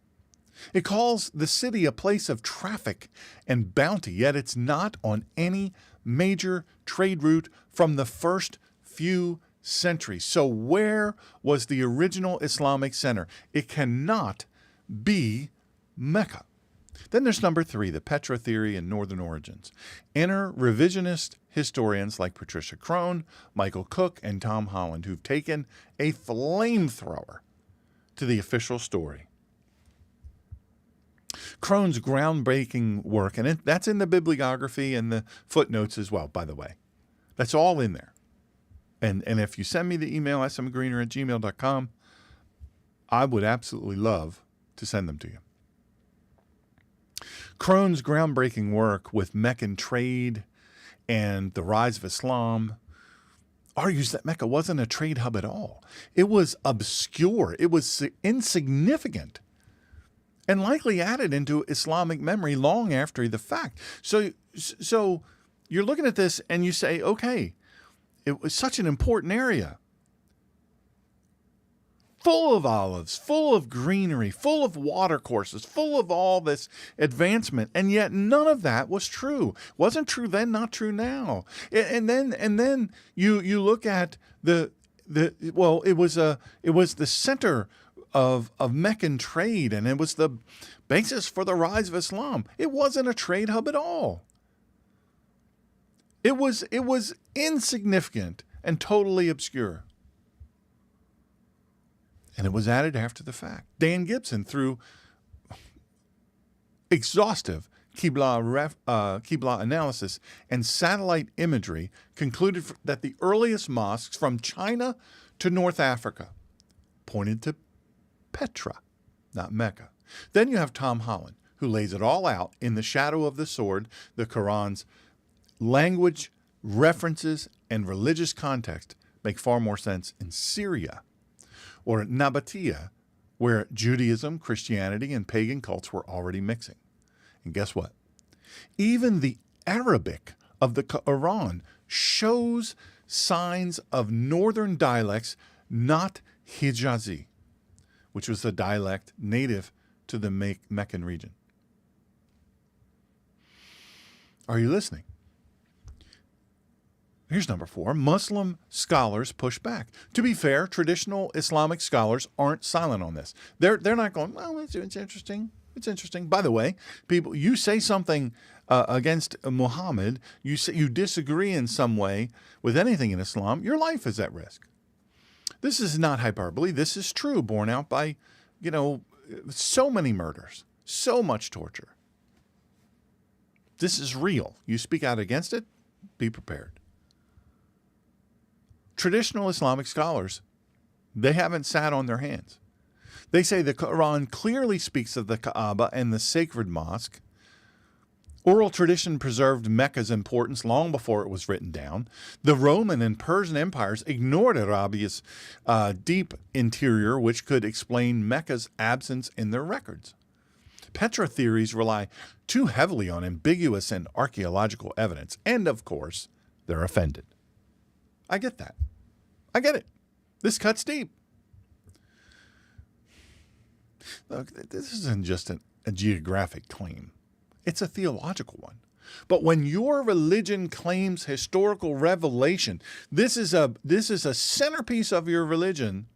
It calls the city a place of traffic and bounty, yet it's not on any major trade route from the first few centuries. So where was the original Islamic center? It cannot be Mecca. Then there's number 3, the Petra theory and northern origins. Enter revisionist historians like Patricia Crone, Michael Cook, and Tom Holland, who've taken a flamethrower to the official story. Crone's groundbreaking work, and that's in the bibliography and the footnotes as well, by the way. That's all in there. And if you send me the email, smgreener@gmail.com, I would absolutely love to send them to you. Crone's groundbreaking work with Meccan trade and the rise of Islam argues that Mecca wasn't a trade hub at all. It was obscure. It was insignificant and likely added into Islamic memory long after the fact. So you're looking at this and you say, okay, it was such an important area. Full of olives, full of greenery, full of water courses, full of all this advancement, and yet none of that was true. Wasn't true then, not true now. And then you look at it was the center of Meccan trade, and it was the basis for the rise of Islam. It wasn't a trade hub at all. It was insignificant and totally obscure. And it was added after the fact. Dan Gibson, through exhaustive Qibla analysis and satellite imagery, concluded that the earliest mosques from China to North Africa pointed to Petra, not Mecca. Then you have Tom Holland, who lays it all out in the shadow of the sword, the Quran's language, references, and religious context make far more sense in Syria or Nabatea, where Judaism, Christianity, and pagan cults were already mixing. And guess what? Even the Arabic of the Quran shows signs of northern dialects not Hijazi, which was the dialect native to the Meccan region. Are you listening? Here's number 4. Muslim scholars push back. To be fair, traditional Islamic scholars aren't silent on this. They're not going, well, it's interesting. It's interesting. By the way, people, you say something against Muhammad, you disagree in some way with anything in Islam, your life is at risk. This is not hyperbole. This is true, borne out by, so many murders, so much torture. This is real. You speak out against it, be prepared. Traditional Islamic scholars, they haven't sat on their hands. They say the Quran clearly speaks of the Kaaba and the sacred mosque. Oral tradition preserved Mecca's importance long before it was written down. The Roman and Persian empires ignored Arabia's deep interior, which could explain Mecca's absence in their records. Petra theories rely too heavily on ambiguous and archaeological evidence, and of course, they're offended. I get that. I get it. This cuts deep. Look, this isn't just a geographic claim. It's a theological one. But when your religion claims historical revelation, this is a centerpiece of your religion.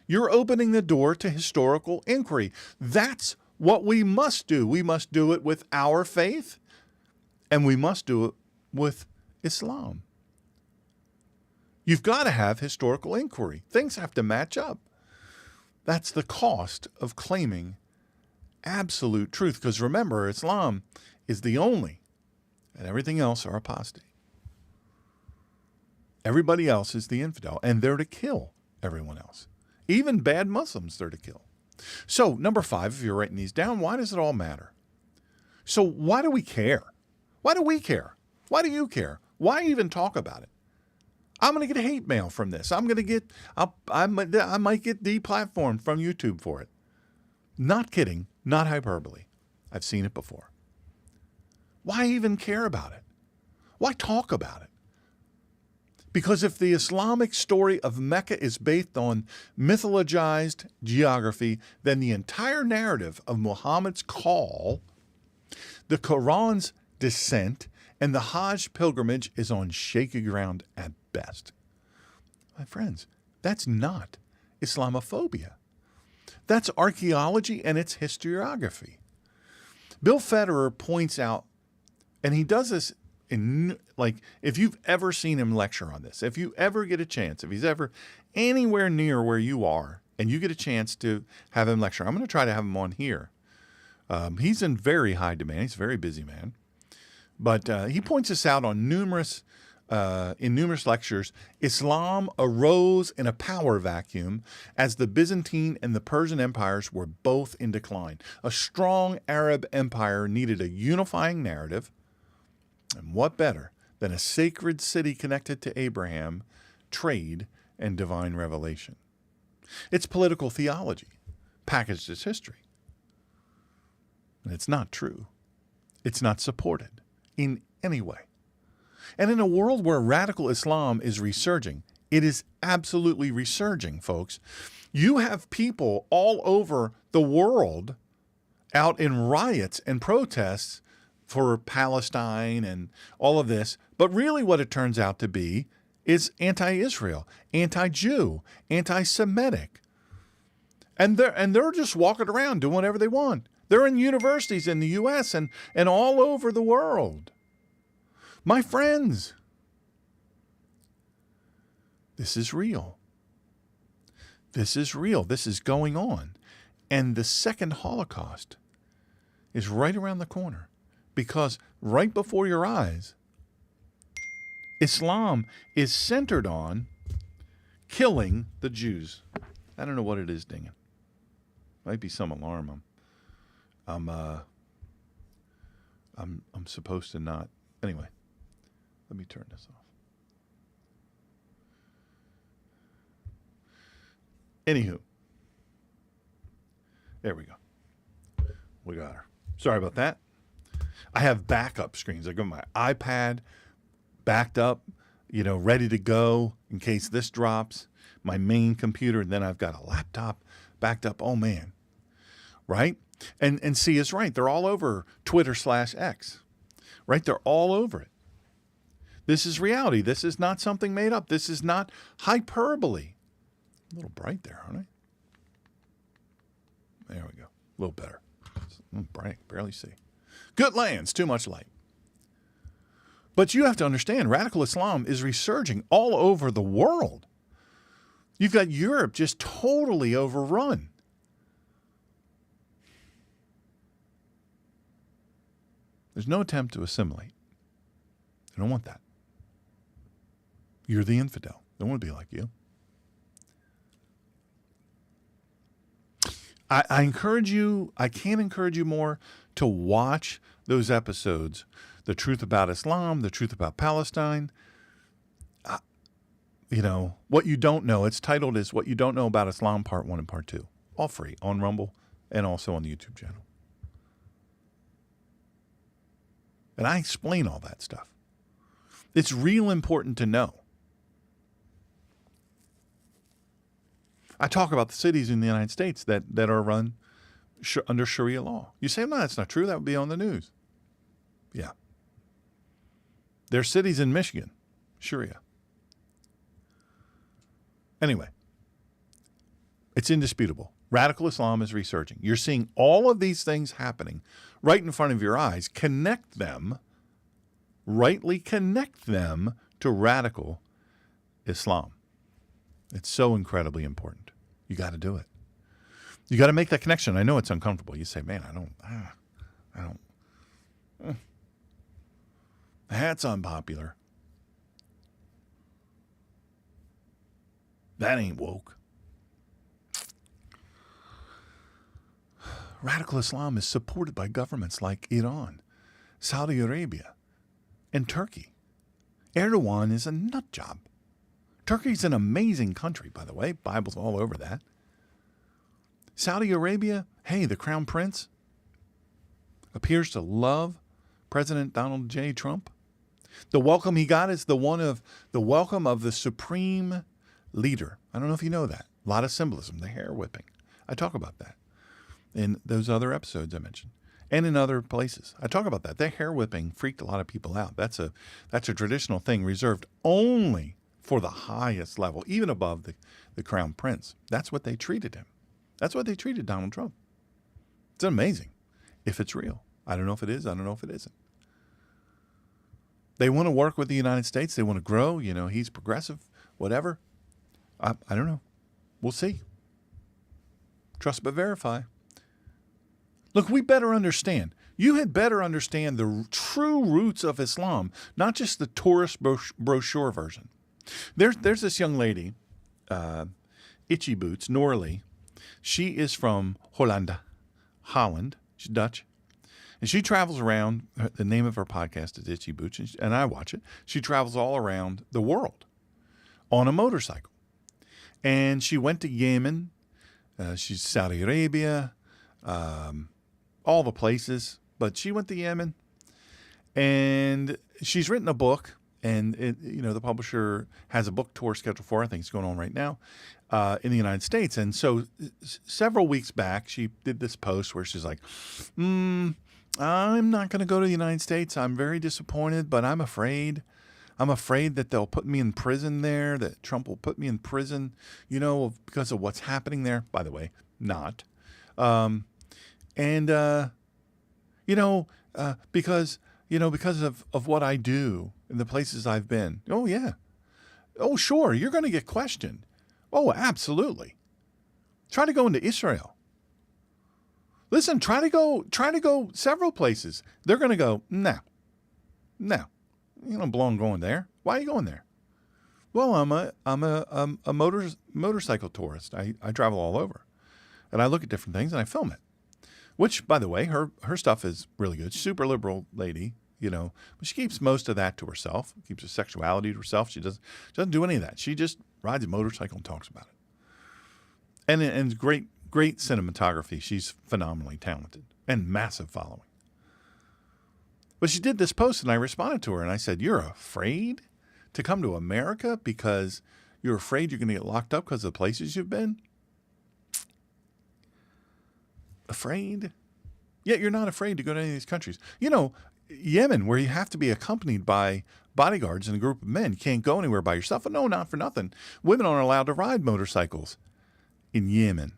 You're opening the door to historical inquiry. That's what we must do. We must do it with our faith, and we must do it with Islam. You've got to have historical inquiry. Things have to match up. That's the cost of claiming absolute truth. Because remember, Islam is the only, and everything else are apostate. Everybody else is the infidel, and they're to kill everyone else. Even bad Muslims, they're to kill. So, number 5, if you're writing these down, why does it all matter? So why do we care? Why do we care? Why do you care? Why even talk about it? I'm going to get hate mail from this. I might get deplatformed from YouTube for it. Not kidding, not hyperbole. I've seen it before. Why even care about it? Why talk about it? Because if the Islamic story of Mecca is based on mythologized geography, then the entire narrative of Muhammad's call, the Quran's descent, and the Hajj pilgrimage is on shaky ground at best. My friends, that's not Islamophobia. That's archaeology and it's historiography. Bill Federer points out, and he does this if you've ever seen him lecture on this, if you ever get a chance, if he's ever anywhere near where you are and you get a chance to have him lecture, I'm going to try to have him on here. He's in very high demand. He's a very busy man. But he points this out on numerous lectures. Islam arose in a power vacuum as the Byzantine and the Persian empires were both in decline. A strong Arab empire needed a unifying narrative. And what better than a sacred city connected to Abraham, trade, and divine revelation? It's political theology, packaged as history. And it's not true. It's not supported in any way. And in a world where radical Islam is resurging, it is absolutely resurging, folks. You have people all over the world out in riots and protests for Palestine and all of this. But really what it turns out to be is anti-Israel, anti-Jew, anti-Semitic. And they're just walking around doing whatever they want. They're in universities in the U.S. and all over the world. My friends, this is real. This is real. This is going on. And the second Holocaust is right around the corner. Because right before your eyes, Islam is centered on killing the Jews. I don't know what it is, dang it. Might be some alarm. I'm supposed to not. Anyway, let me turn this off. Anywho, there we go. We got her. Sorry about that. I have backup screens. I got my iPad backed up, ready to go in case this drops. my main computer, and then I've got a laptop backed up. Oh, man. Right? And C is right. They're all over Twitter/X. Right? They're all over it. This is reality. This is not something made up. This is not hyperbole. A little bright there, aren't I? There we go. A little better. Bright. Barely see. Good lands. Too much light. But you have to understand, radical Islam is resurging all over the world. You've got Europe just totally overrun. There's no attempt to assimilate. I don't want that. You're the infidel. I don't want to be like you. I encourage you, I can't encourage you more to watch those episodes. The Truth About Islam, The Truth About Palestine. What You Don't Know. It's titled as What You Don't Know About Islam, Part 1 and Part 2. All free on Rumble and also on the YouTube channel. And I explain all that stuff. It's real important to know. I talk about the cities in the United States that are run under Sharia law. You say, no, that's not true. That would be on the news. Yeah. There's cities in Michigan, Sharia. Anyway, it's indisputable. Radical Islam is resurging. You're seeing all of these things happening right in front of your eyes. Connect them, rightly connect them to radical Islam. It's so incredibly important. You got to do it. You got to make that connection. I know it's uncomfortable. You say, man, I don't. That's unpopular. That ain't woke. Radical Islam is supported by governments like Iran, Saudi Arabia, and Turkey. Erdogan is a nut job. Turkey's an amazing country, by the way. Bible's all over that. Saudi Arabia, hey, the Crown Prince appears to love President Donald J. Trump. The welcome he got is the welcome of the supreme leader. I don't know if you know that. A lot of symbolism, the hair whipping. I talk about that in those other episodes I mentioned, and in other places. I talk about that. The hair whipping freaked a lot of people out. That's a traditional thing reserved only for the highest level, even above the Crown Prince. That's what they treated him. That's what they treated Donald Trump. It's amazing if it's real. I don't know if it is. I don't know if it isn't. They want to work with the United States. They want to grow. He's progressive, whatever. I don't know. We'll see. Trust but verify. Look, we better understand. You had better understand the true roots of Islam, not just the tourist brochure version. There's this young lady, Itchy Boots, Norley. She is from Holland. She's Dutch. And she travels around. The name of her podcast is Itchy Boots, and I watch it. She travels all around the world on a motorcycle. And she went to Yemen. She's Saudi Arabia, all the places. But she went to Yemen. And she's written a book. And, the publisher has a book tour scheduled for her. I think it's going on right now in the United States. And so several weeks back, she did this post where she's like, I'm not going to go to the United States. I'm very disappointed, but I'm afraid. I'm afraid that they'll put me in prison there, that Trump will put me in prison, because of what's happening there. By the way, not. Because of what I do in the places I've been. Oh, yeah. Oh, sure. You're going to get questioned. Oh, absolutely. Try to go into Israel. Listen, try to go several places. They're going to go, no. You don't belong going there. Why are you going there? Well, I'm a motorcycle tourist. I travel all over. And I look at different things and I film it. Which, by the way, her stuff is really good. Super liberal lady, but she keeps most of that to herself. Keeps her sexuality to herself. She doesn't do any of that. She just rides a motorcycle and talks about it. And great cinematography. She's phenomenally talented and massive following. But she did this post and I responded to her and I said, "You're afraid to come to America because You're afraid you're going to get locked up because of the places you've been? Afraid? Yet you're not afraid to go to any of these countries. You know, Yemen, where you have to be accompanied by bodyguards and a group of men. You can't go anywhere by yourself. And no, not for nothing. Women aren't allowed to ride motorcycles in Yemen.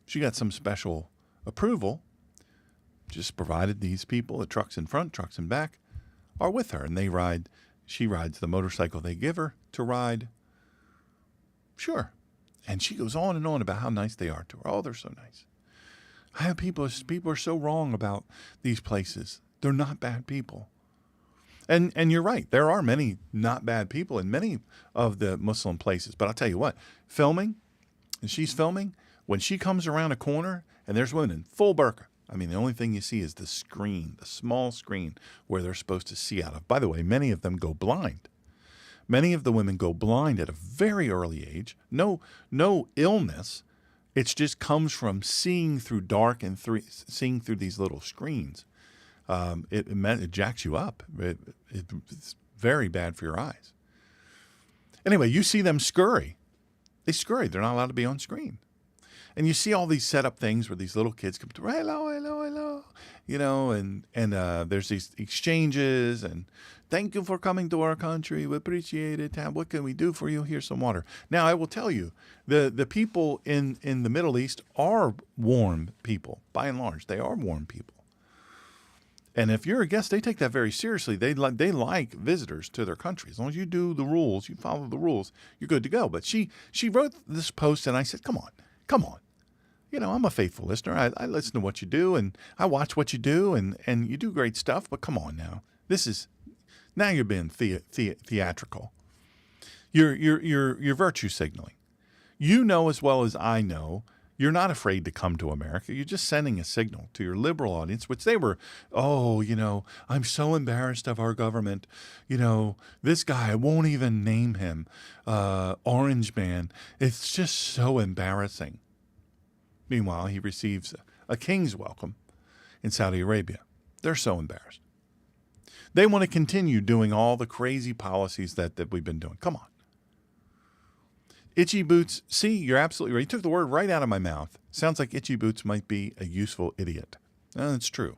She got some special approval. Just provided these people, the trucks in front, trucks in back, are with her. And she rides the motorcycle they give her to ride. Sure. And she goes on and on about how nice they are to her. Oh, they're so nice. I have people are so wrong about these places. They're not bad people. And you're right. There are many not bad people in many of the Muslim places. But I'll tell you what, filming, and she's filming, when she comes around a corner and there's women in full burqa, I mean, the only thing you see is the screen, the small screen where they're supposed to see out of. By the way, many of them go blind. Many of the women go blind at a very early age. No illness. It just comes from seeing through dark and seeing through these little screens. It jacks you up. It's very bad for your eyes. Anyway, you see them scurry. They scurry. They're not allowed to be on screen. And you see all these setup things where these little kids come to, hello, hello, hello, you know, and there's these exchanges and thank you for coming to our country. We appreciate it. What can we do for you? Here's some water. Now, I will tell you, the people in the Middle East are warm people. By and large, they are warm people. And if you're a guest, they take that very seriously. They like visitors to their country. As long as you do the rules, you follow the rules, you're good to go. But she wrote this post, and I said, come on. You know, I'm a faithful listener. I listen to what you do, and I watch what you do, and you do great stuff. But come on now, now you're being theatrical. You're virtue signaling. You know as well as I know, you're not afraid to come to America. You're just sending a signal to your liberal audience, which they were, you know, I'm so embarrassed of our government. You know, this guy, I won't even name him, Orange Man. It's just so embarrassing. Meanwhile, he receives a king's welcome in Saudi Arabia. They're so embarrassed. They want to continue doing all the crazy policies that we've been doing. Come on. Itchy Boots, see, you're absolutely right. You took the word right out of my mouth. Sounds like Itchy Boots might be a useful idiot. That's true.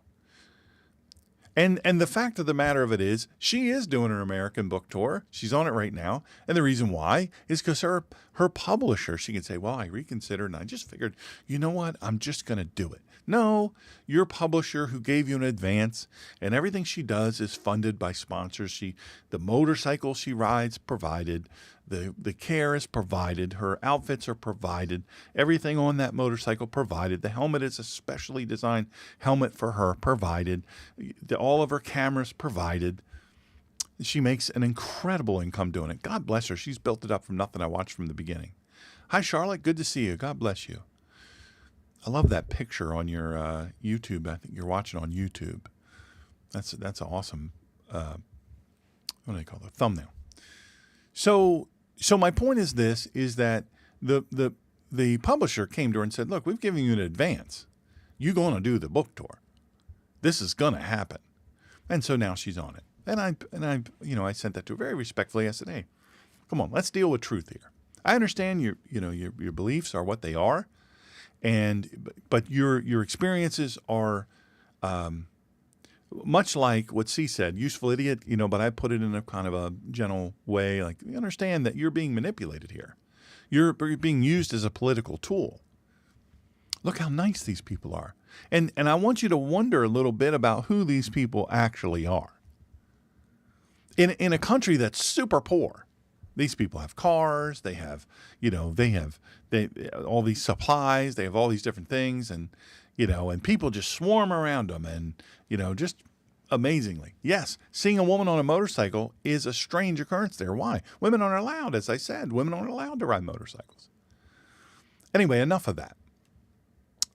And the fact of the matter of it is, she is doing her American book tour. She's on it right now. And the reason why is because her publisher, she can say, well, I reconsidered and I just figured, you know what? I'm just going to do it. No, your publisher who gave you an advance and everything she does is funded by sponsors. The motorcycle she rides provided. The care is provided. Her outfits are provided. Everything on that motorcycle provided. The helmet is a specially designed helmet for her provided. All of her cameras provided. She makes an incredible income doing it. God bless her. She's built it up from nothing. I watched from the beginning. Hi, Charlotte. Good to see you. God bless you. I love that picture on your YouTube. I think you're watching on YouTube. That's an awesome, what do they call it? Thumbnail. So my point is this, is that the publisher came to her and said, look, we've given you an advance. You're going to do the book tour. This is going to happen. And so now she's on it. And I sent that to her very respectfully. I said, hey, come on, let's deal with truth here. I understand your beliefs are what they are. But your experiences are, much like what C said, useful idiot, but I put it in a kind of a gentle way. Like, you understand that you're being manipulated here. You're being used as a political tool. Look how nice these people are. And I want you to wonder a little bit about who these people actually are. In a country that's super poor, these people have cars, they have all these supplies, they have all these different things, and people just swarm around them, and just amazingly. Yes, seeing a woman on a motorcycle is a strange occurrence there. Why? Women aren't allowed, as I said. Women aren't allowed to ride motorcycles. Anyway, enough of that.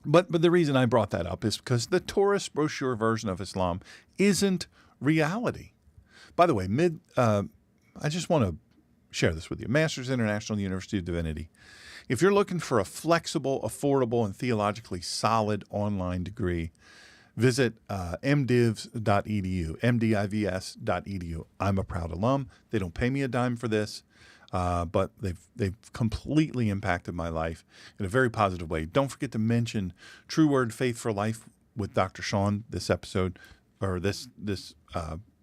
But the reason I brought that up is because the tourist brochure version of Islam isn't reality. By the way, I just want to share this with you. Masters International University of Divinity. If you're looking for a flexible, affordable, and theologically solid online degree, visit mdivs.edu, mdivs.edu. I'm a proud alum. They don't pay me a dime for this. but they've completely impacted my life in a very positive way. Don't forget to mention True Word Faith for Life with Dr. Shawn this episode, or this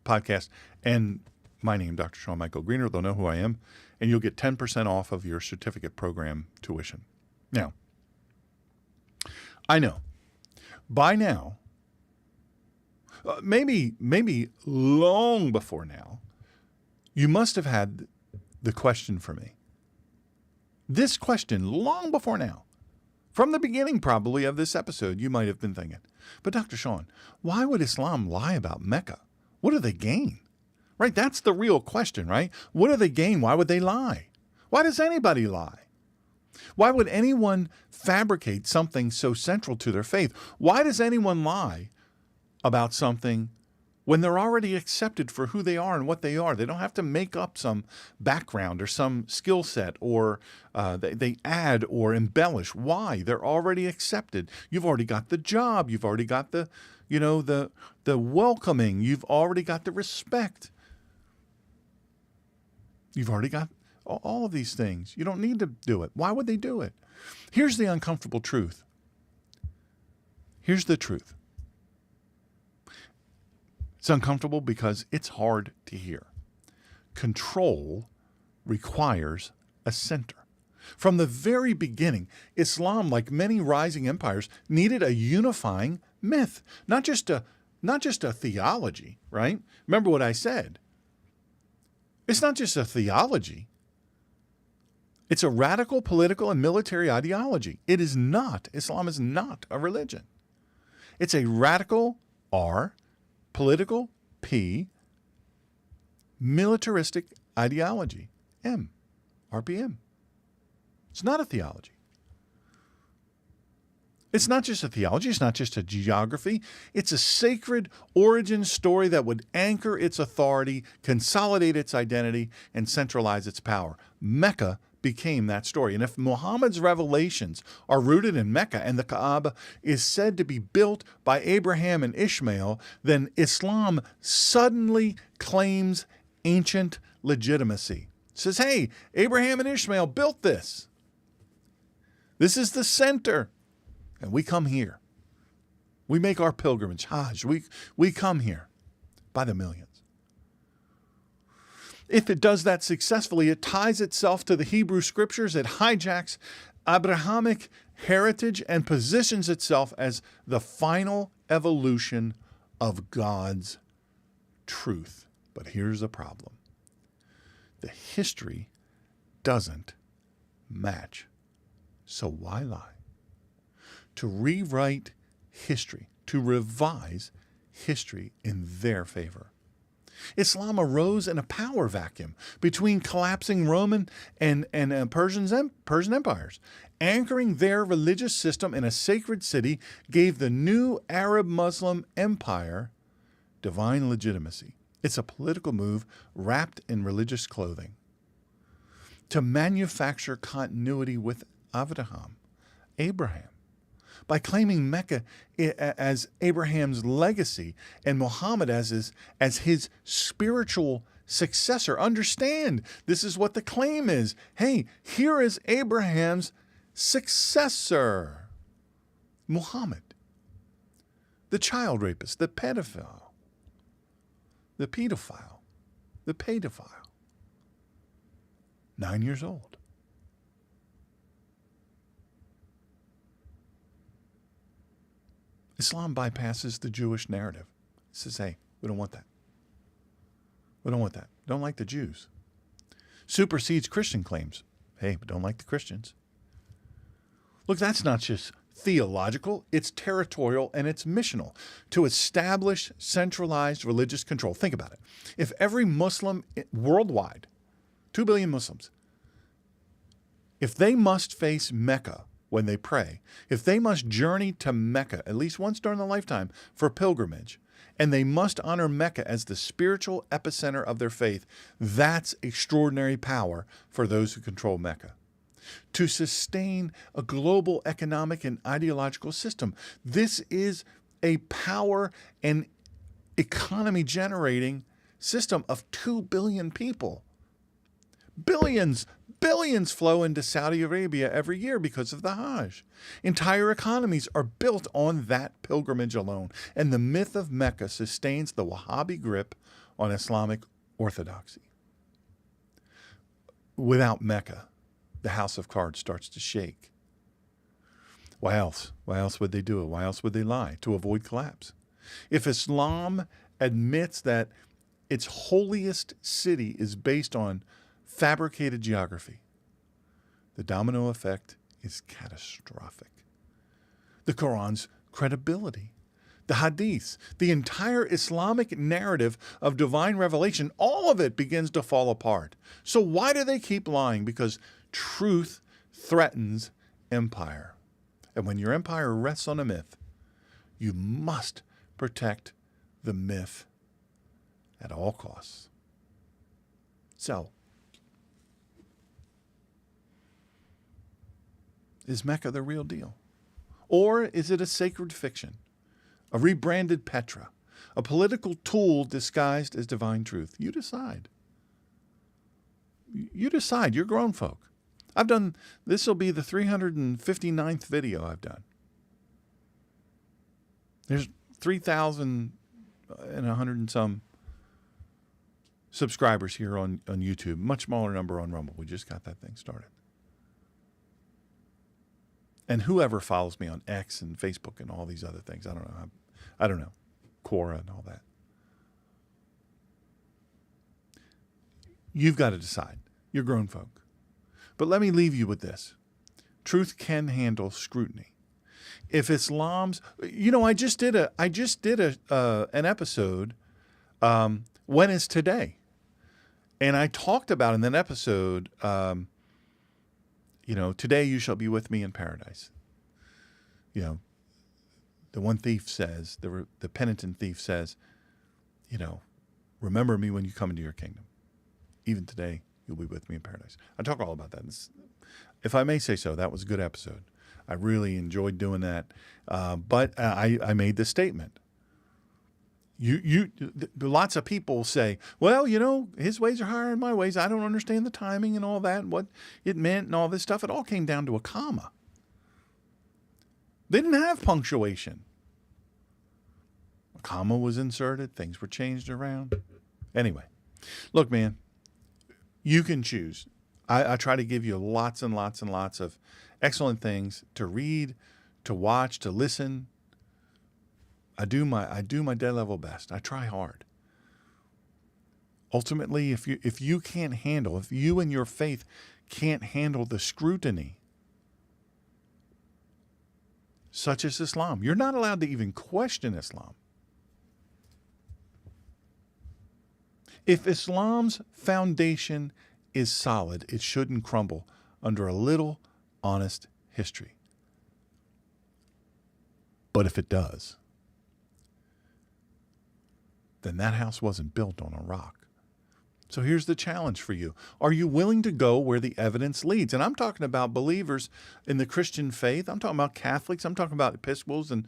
podcast, and my name, Dr. Shawn Michael Greener. They'll know who I am, and you'll get 10% off of your certificate program tuition. Now, I know by now, maybe long before now, you must have had the question for me. This question long before now. From the beginning, probably, of this episode, you might have been thinking, but Dr. Shawn, why would Islam lie about Mecca? What do they gain? Right? That's the real question, right? What do they gain? Why would they lie? Why does anybody lie? Why would anyone fabricate something so central to their faith? Why does anyone lie about something when they're already accepted for who they are and what they are? They don't have to make up some background or some skill set, or they add or embellish. Why? They're already accepted. You've already got the job. You've already got the welcoming. You've already got the respect. You've already got all of these things. You don't need to do it. Why would they do it? Here's the uncomfortable truth. Here's the truth. It's uncomfortable because it's hard to hear. Control requires a center. From the very beginning, Islam, like many rising empires, needed a unifying myth, not just a theology, right? Remember what I said. It's not just a theology. It's a radical political and military ideology. Islam is not a religion. It's a radical R, political P, militaristic ideology M, RPM. It's not a theology. It's not just a theology. It's not just a geography. It's a sacred origin story that would anchor its authority, consolidate its identity, and centralize its power. Mecca became that story. And if Muhammad's revelations are rooted in Mecca and the Kaaba is said to be built by Abraham and Ishmael, then Islam suddenly claims ancient legitimacy. It says, hey, Abraham and Ishmael built this. This is the center. And we come here. We make our pilgrimage, Hajj. We come here by the millions. If it does that successfully, it ties itself to the Hebrew scriptures. It hijacks Abrahamic heritage and positions itself as the final evolution of God's truth. But here's the problem. The history doesn't match. So why lie? To rewrite history, to revise history in their favor. Islam arose in a power vacuum between collapsing Roman and Persian empires. Anchoring their religious system in a sacred city gave the new Arab Muslim empire divine legitimacy. It's a political move wrapped in religious clothing. To manufacture continuity with Abraham, by claiming Mecca as Abraham's legacy and Muhammad as his spiritual successor. Understand, this is what the claim is. Hey, here is Abraham's successor, Muhammad, the child rapist, the pedophile, the 9 years old. Islam bypasses the Jewish narrative. It says, hey, we don't want that. We don't want that. Don't like the Jews. Supersedes Christian claims. Hey, but don't like the Christians. Look, that's not just theological. It's territorial and it's missional to establish centralized religious control. Think about it. If every Muslim worldwide, 2 billion Muslims, if they must face Mecca when they pray, if they must journey to Mecca at least once during their lifetime for pilgrimage, and they must honor Mecca as the spiritual epicenter of their faith, that's extraordinary power for those who control Mecca. To sustain a global economic and ideological system, this is a power and economy generating system of 2 billion people Billions flow into Saudi Arabia every year because of the Hajj. Entire economies are built on that pilgrimage alone. And the myth of Mecca sustains the Wahhabi grip on Islamic orthodoxy. Without Mecca, the house of cards starts to shake. Why else? Why else would they do it? Why else would they lie? To avoid collapse. If Islam admits that its holiest city is based on fabricated geography, the domino effect is catastrophic. The Quran's credibility, the Hadiths, the entire Islamic narrative of divine revelation, all of it begins to fall apart. So why do they keep lying? Because truth threatens empire. And when your empire rests on a myth, you must protect the myth at all costs. So, is Mecca the real deal? Or is it a sacred fiction, a rebranded Petra, a political tool disguised as divine truth? You decide. You decide. You're grown folk. This will be the 359th video I've done. There's 3,100 and some subscribers here on YouTube. Much smaller number on Rumble. We just got that thing started. And whoever follows me on X and Facebook and all these other things, I don't know. Quora and all that. You've got to decide. You're grown folk. But let me leave you with this. Truth can handle scrutiny. If Islam's, I just did an episode, When is Today? And I talked about in that episode, today you shall be with me in paradise. The one thief says, the penitent thief says, remember me when you come into your kingdom. Even today, you'll be with me in paradise. I talk all about that. If I may say so, that was a good episode. I really enjoyed doing that. But I made this statement. Lots of people say, well, his ways are higher than my ways. I don't understand the timing and all that and what it meant and all this stuff. It all came down to a comma. They didn't have punctuation. A comma was inserted. Things were changed around. Anyway, look, man, you can choose. I try to give you lots and lots and lots of excellent things to read, to watch, to listen. I do my dead level best. I try hard. Ultimately, if you and your faith can't handle the scrutiny, such as Islam, you're not allowed to even question Islam. If Islam's foundation is solid, it shouldn't crumble under a little honest history. But if it does, then that house wasn't built on a rock. So here's the challenge for you. Are you willing to go where the evidence leads? And I'm talking about believers in the Christian faith. I'm talking about Catholics. I'm talking about Episcopals and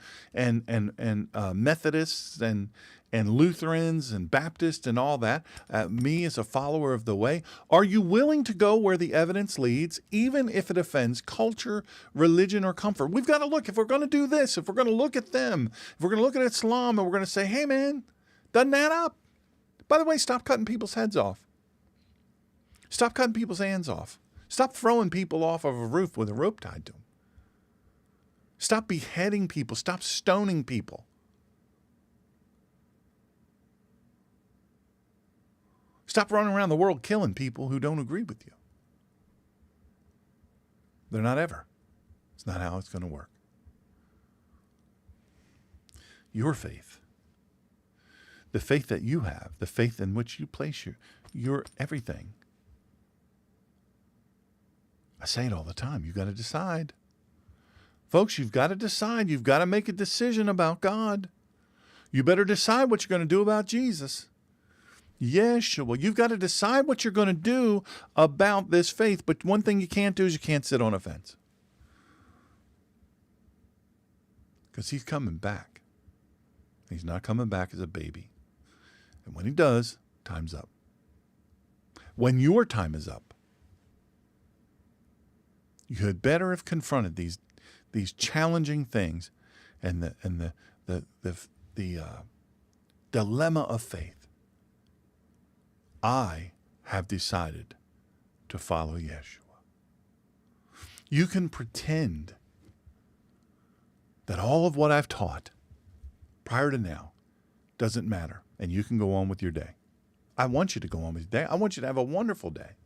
Methodists and Lutherans and Baptists and all that. Me as a follower of the way. Are you willing to go where the evidence leads, even if it offends culture, religion, or comfort? We've got to look. If we're going to do this, if we're going to look at them, if we're going to look at Islam and we're going to say, hey, man, doesn't add up. By the way, stop cutting people's heads off. Stop cutting people's hands off. Stop throwing people off of a roof with a rope tied to them. Stop beheading people. Stop stoning people. Stop running around the world killing people who don't agree with you. They're not ever. It's not how it's going to work. Your faith, the faith that you have, the faith in which you place your everything. I say it all the time. You've got to decide. Folks, you've got to decide. You've got to make a decision about God. You better decide what you're going to do about Jesus. Yes, well, you've got to decide what you're going to do about this faith. But one thing you can't do is you can't sit on a fence. Because he's coming back. He's not coming back as a baby. And when he does, time's up. When your time is up, You had better have confronted these challenging things and the dilemma of faith. I have decided to follow Yeshua. You can pretend that all of what I've taught prior to now doesn't matter, and you can go on with your day. I want you to go on with your day. I want you to have a wonderful day.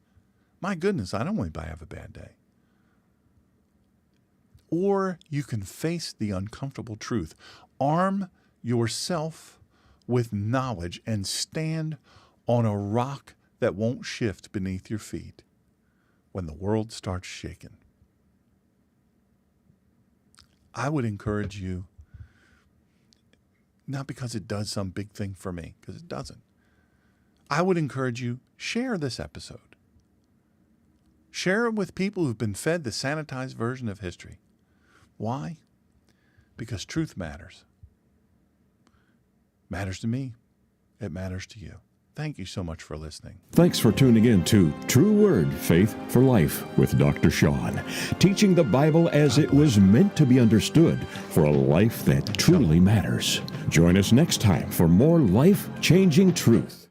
My goodness, I don't want anybody to have a bad day. Or you can face the uncomfortable truth. Arm yourself with knowledge and stand on a rock that won't shift beneath your feet when the world starts shaking. I would encourage you, not because it does some big thing for me, because it doesn't. I would encourage you, share this episode. Share it with people who've been fed the sanitized version of history. Why? Because truth matters. Matters to me. It matters to you. Thank you so much for listening. Thanks for tuning in to True Word, Faith for Life with Dr. Shawn, teaching the Bible as it was meant to be understood for a life that truly matters. Join us next time for more life-changing truth.